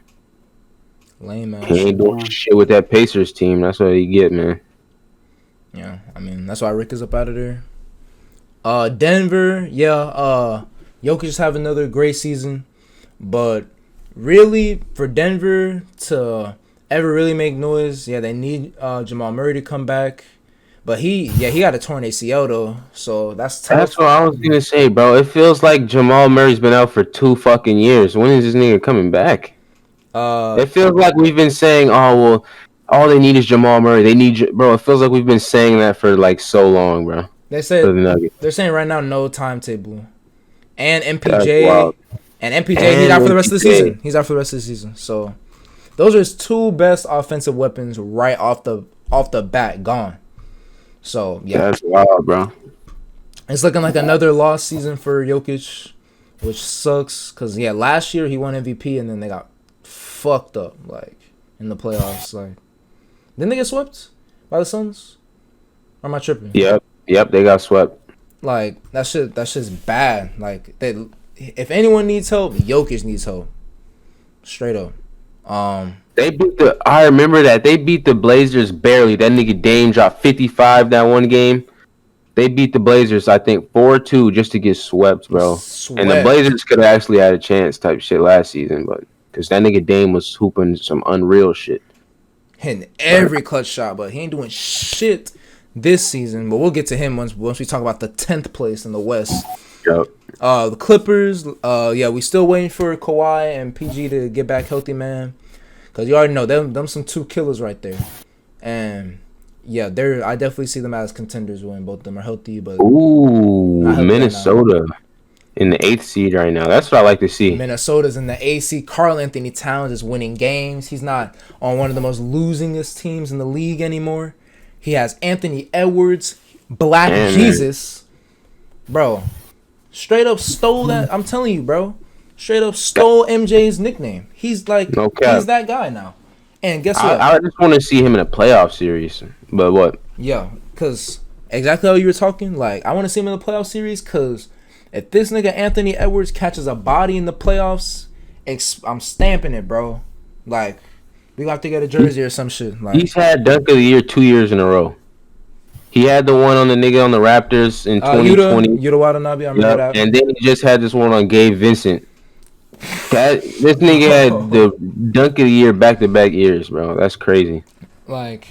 Lame ass. He ain't doing shit with that Pacers team. That's what he get, man. Yeah, I mean that's why Rick is up out of there. Denver, Jokic just have another great season, but really for Denver to ever really make noise, they need Jamal Murray to come back. But he got a torn ACL though, so that's tough. That's what I was gonna say, bro. It feels like Jamal Murray's been out for 2 fucking years. When is this nigga coming back? It feels like we've been saying, "Oh well, all they need is Jamal Murray." They need, bro. It feels like we've been saying that for like so long, bro. They're saying right now no timetable, and MPJ he's out for the rest of the season. He's out for the rest of the season. So those are his 2 best offensive weapons right off the bat gone. So that's wild, bro. It's looking like another lost season for Jokic, which sucks because last year he won MVP and then they got fucked up like in the playoffs. Like, didn't they get swept by the Suns? Or am I tripping? Yep, they got swept. Like that's just bad. Like if anyone needs help, Jokic needs help. Straight up. I remember that. They beat the Blazers barely. That nigga Dame dropped 55 that one game. They beat the Blazers, I think, 4-2 just to get swept, bro. And the Blazers could have actually had a chance type shit last season, but because that nigga Dame was hooping some unreal shit. Hitting every clutch shot, but he ain't doing shit this season. But we'll get to him once we talk about the 10th place in the West. Yep. The Clippers, we still waiting for Kawhi and PG to get back healthy, man. Because you already know, them some 2 killers right there. And, I definitely see them as contenders when both of them are healthy. But Minnesota in the 8th seed right now. That's what I like to see. Minnesota's in the 8th seed. Karl Anthony Towns is winning games. He's not on one of the most losingest teams in the league anymore. He has Anthony Edwards, Black Jesus. Bro, straight up stole that. I'm telling you, bro. Straight up stole MJ's nickname. He's like, he's that guy now. And guess what? I just want to see him in a playoff series. But what? Yeah, because exactly how you were talking. Like, I want to see him in the playoff series because if this nigga Anthony Edwards catches a body in the playoffs, I'm stamping it, bro. Like, we got to get a jersey or some shit. Like, he's had Dunk of the Year 2 years in a row. He had the one on the nigga on the Raptors in 2020. Yuta Watanabe, I remember that. And then he just had this one on Gabe Vincent. This nigga had the Dunk of the Year back-to-back years, bro. That's crazy. Like,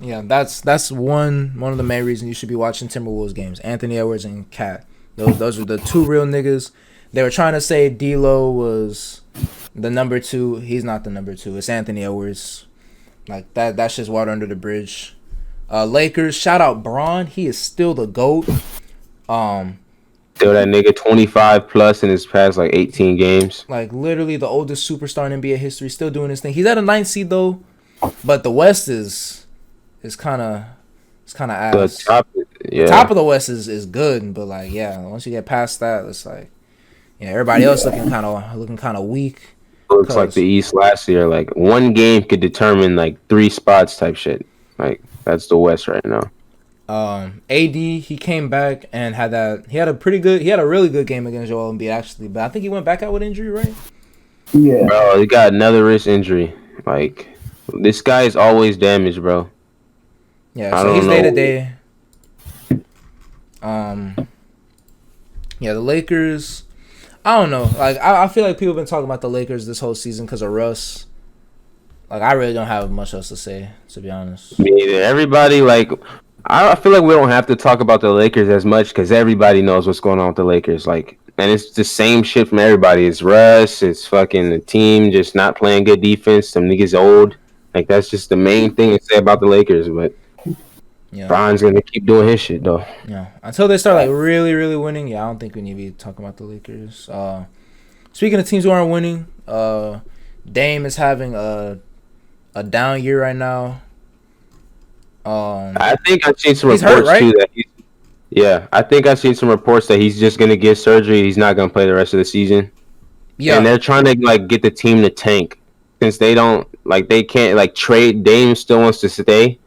that's one of the main reasons you should be watching Timberwolves games. Anthony Edwards and Cat. Those are the 2 real niggas. They were trying to say D'Lo was the number 2. He's not the number 2. It's Anthony Edwards. Like, that's just water under the bridge. Lakers, shout out Bron. He is still the GOAT. Still that nigga 25 plus in his past like 18 games. Like literally the oldest superstar in NBA history, still doing his thing. He's at a 9th seed though, but the West is kind of ass. Yeah. The top of the West is good, but like once you get past that, it's like everybody else looking kind of weak. Looks like the East last year. Like one game could determine like 3 spots type shit. Like that's the West right now. AD, he came back and had a really good game against Joel Embiid actually, but I think he went back out with injury, right? Yeah. Bro, he got another wrist injury. Like this guy is always damaged, bro. Yeah, so he's day to day. The Lakers. I don't know. Like I feel like people have been talking about the Lakers this whole season because of Russ. Like I really don't have much else to say, to be honest. Me either. Everybody I feel like we don't have to talk about the Lakers as much because everybody knows what's going on with the Lakers. Like, and it's the same shit from everybody. It's Russ. It's fucking the team just not playing good defense. Some niggas old. Like that's just the main thing to say about the Lakers. But Bron's gonna keep doing his shit though. Yeah, until they start like really, really winning. I don't think we need to be talking about the Lakers. Speaking of teams who aren't winning, Dame is having a down year right now. I think I've seen some he's reports hurt, right? too that I think I've seen some reports that he's just gonna get surgery. He's not gonna play the rest of the season. Yeah, and they're trying to like get the team to tank since they can't like trade. Dame still wants to stay,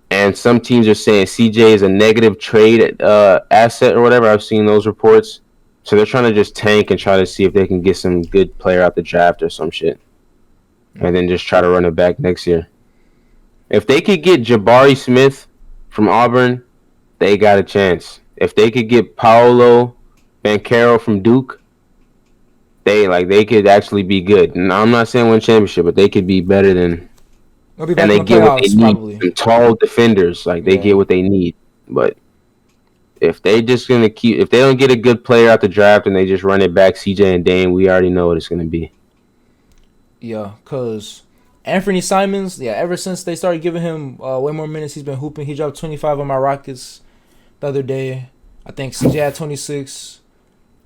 and some teams are saying CJ is a negative trade asset or whatever. I've seen those reports, so they're trying to just tank and try to see if they can get some good player out the draft or some shit, and then just try to run it back next year. If they could get Jabari Smith from Auburn, they got a chance. If they could get Paolo Banchero from Duke, they could actually be good. And I'm not saying win championship, but they could be better than. And they get what they need. Some tall defenders, they get what they need. But if they if they don't get a good player out the draft and they just run it back, CJ and Dame, we already know what it's gonna be. Yeah, cause Anthony Simons, ever since they started giving him way more minutes, he's been hooping. He dropped 25 on my Rockets the other day. I think CJ had 26.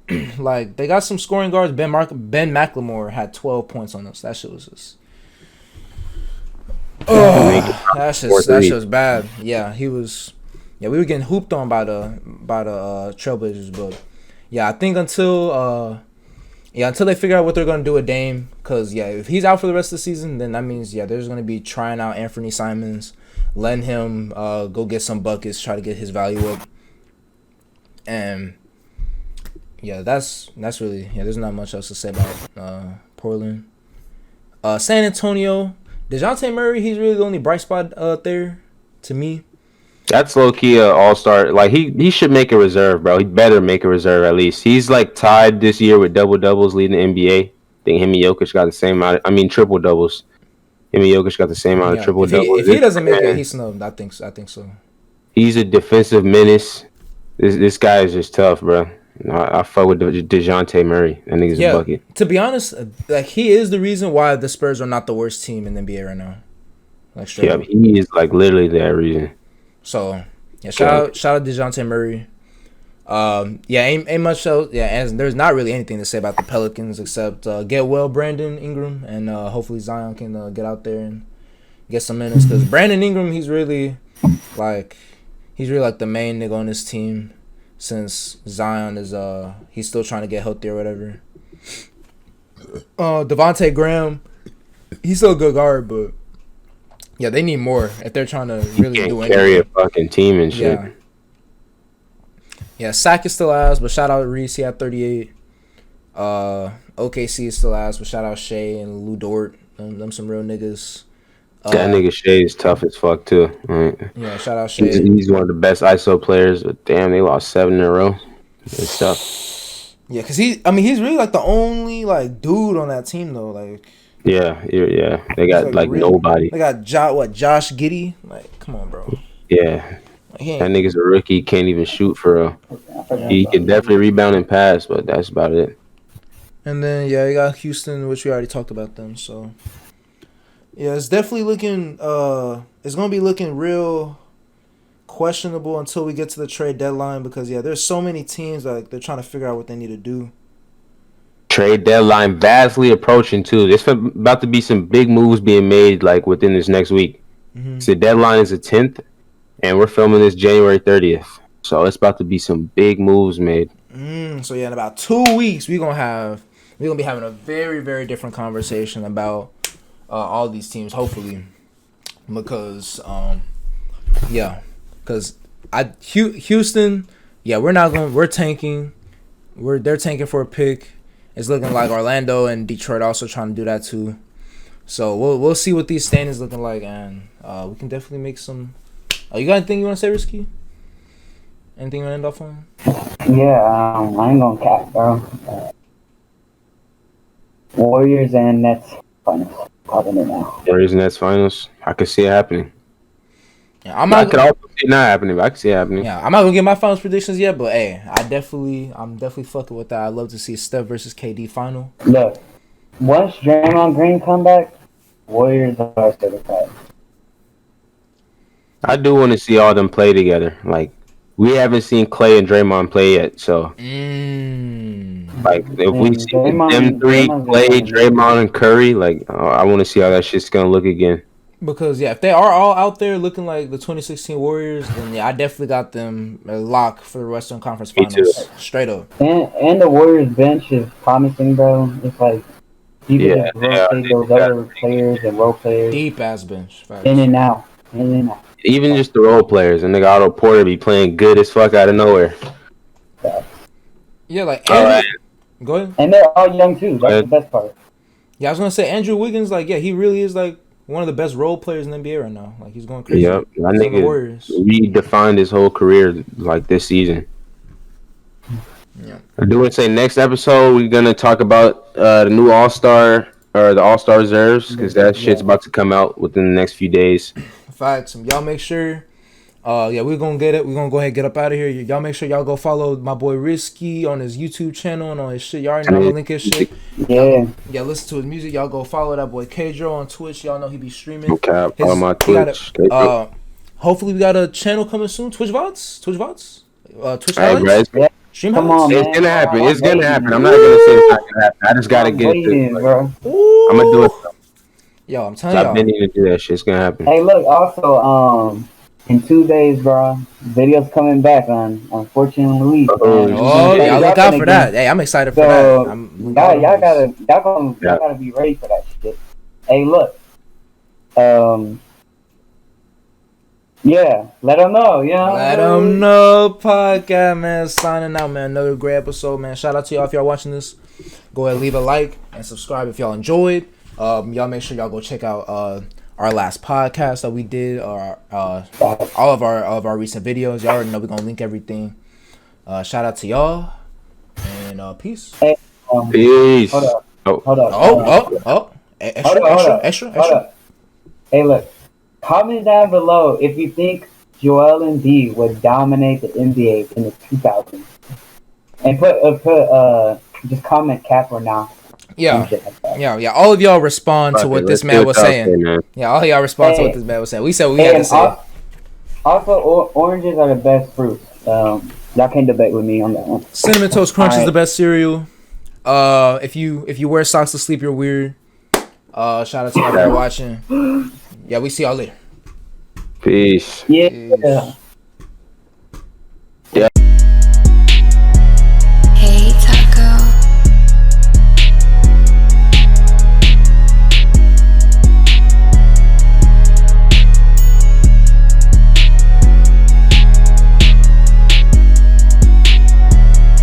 They got some scoring guards. Ben McLemore had 12 points on us. That shit was just. That shit was bad. Yeah, he was. Yeah, we were getting hooped on by the Trailblazers, but I think until they figure out what they're gonna do with Dame, because if he's out for the rest of the season, then that means there's gonna be trying out Anthony Simons, letting him go get some buckets, try to get his value up, and that's really there's not much else to say about Portland. San Antonio, DeJounte Murray, he's really the only bright spot there to me. That's low key all-star. He should make a reserve, bro. He better make a reserve at least. He's tied this year with double doubles leading the NBA. I think him and Jokic got the same amount. Triple doubles. Him and Jokic got the same amount of triple doubles. If he doesn't make it, he's snubbed. I think so. He's a defensive menace. This guy is just tough, bro. I fuck with DeJounte Murray. That nigga's a bucket. To be honest, he is the reason why the Spurs are not the worst team in the NBA right now. Straight up. He is literally that reason. So shout out DeJounte Murray. Ain't much else. And there's not really anything to say about the Pelicans except get well Brandon Ingram, and hopefully Zion can get out there and get some minutes, because Brandon Ingram, he's really the main nigga on this team, since Zion is he's still trying to get healthy or whatever. Devontae Graham, he's still a good guard, but they need more if they're trying to really do anything. Carry a fucking team and shit. Sack is still ass, but shout out Reese, he had 38. OKC is still ass, but shout out Shea and Lou Dort. Them some real niggas. That nigga Shea is tough as fuck too. Right? Yeah, shout out Shea. He's one of the best ISO players, but damn, they lost 7 in a row. It's tough. Yeah, cause he's really the only dude on that team though. Yeah. They got really, nobody. They got Josh Giddey? Come on, bro. Yeah. That nigga's a rookie. Can't even shoot for real. He can definitely rebound and pass, but that's about it. And then you got Houston, which we already talked about them. So it's definitely looking. It's gonna be looking real questionable until we get to the trade deadline, because there's so many teams they're trying to figure out what they need to do. Trade deadline vastly approaching too. There's about to be some big moves being made within this next week. Mm-hmm. So the deadline is the 10th, and we're filming this January 30th. So it's about to be some big moves made. So yeah, in about 2 weeks, we're gonna be having a very, very different conversation about all these teams. Hopefully, because Houston, we're tanking. They're tanking for a pick. It's looking like Orlando and Detroit also trying to do that too. So we'll see what these standings looking like, and we can definitely make some. You got anything you want to say, Risky? Anything you want to end off on? Yeah, I ain't gonna cap, bro. Warriors and Nets finals. Probably now. Warriors and Nets finals. I could see it happening. Yeah, I could also see it not happening, but I could see it happening. Yeah, I'm not gonna get my finals predictions yet, but hey, I'm definitely fucking with that. I'd love to see Steph versus KD final. Look, once Draymond Green come back, Warriors are certified. I do want to see all them play together. Like, we haven't seen Clay and Draymond play yet, so like if we see them three play, Draymond and Curry, like I want to see how that shit's gonna look again. Because if they are all out there looking like the 2016 Warriors, then I definitely got them a lock for the Western Conference Finals, straight up. And the Warriors bench is promising, bro. It's like you can just rotate those other players and role players. Deep ass bench. Facts. In and out. Even just the role players, and nigga Otto Porter be playing good as fuck out of nowhere. Yeah, like Andrew, go ahead. And they're all young too. That's the best part. Yeah, I was gonna say Andrew Wiggins. Like, yeah, he really is like one of the best role players in the NBA right now. Like, he's going crazy. Yep, I think redefined his whole career like this season. Yeah. I do want to say next episode we're gonna talk about the new All-Star or the All-Star reserves because that shit's about to come out within the next few days. Facts. Y'all make sure. We're gonna get it. We're gonna go ahead and get up out of here. Y'all make sure y'all go follow my boy Risky on his YouTube channel and on his shit. Y'all already know I'm gonna link his shit. Yeah. Yeah, listen to his music. Y'all go follow that boy Kedro on Twitch. Y'all know he be streaming. Okay, follow my Twitch. Hopefully we got a channel coming soon. Twitch VODs. Twitch highlights. Stream Come highlights. on, It's man. gonna happen. It's gonna happen. I'm not gonna say it's not gonna happen. I just gotta get it. Bro. I'm gonna do it. Yo, I'm telling I've y'all. been needing to do that shit. It's gonna happen. Hey, look. Also, in 2 days, bro, videos coming back on Fortunately. Y'all look out for that. Hey, I'm excited for that. Y'all gotta be ready for that shit. Hey, look. Yeah, let them know. Yeah, let them know. Podcast, man. Signing out, man. Another great episode, man. Shout out to y'all if y'all watching this. Go ahead, leave a like and subscribe if y'all enjoyed. Y'all make sure y'all go check out our last podcast that we did, or all of our recent videos. Y'all already know we're gonna link everything. Shout out to y'all and peace. Hey, peace. Hold up. Extra. Hey, look. Comment down below if you think Joel Embiid would dominate the NBA in the 2000s, and just comment cap or not. Yeah. All of y'all respond to what this man was saying. Yeah, all of y'all respond to what this man was saying. We said we had to say. Also, oranges are the best fruit. Y'all can't debate with me on that one. Cinnamon Toast Crunch is the best cereal. If you wear socks to sleep, you're weird. Shout out to y'all for watching. Yeah, we see y'all later. Peace. Yeah.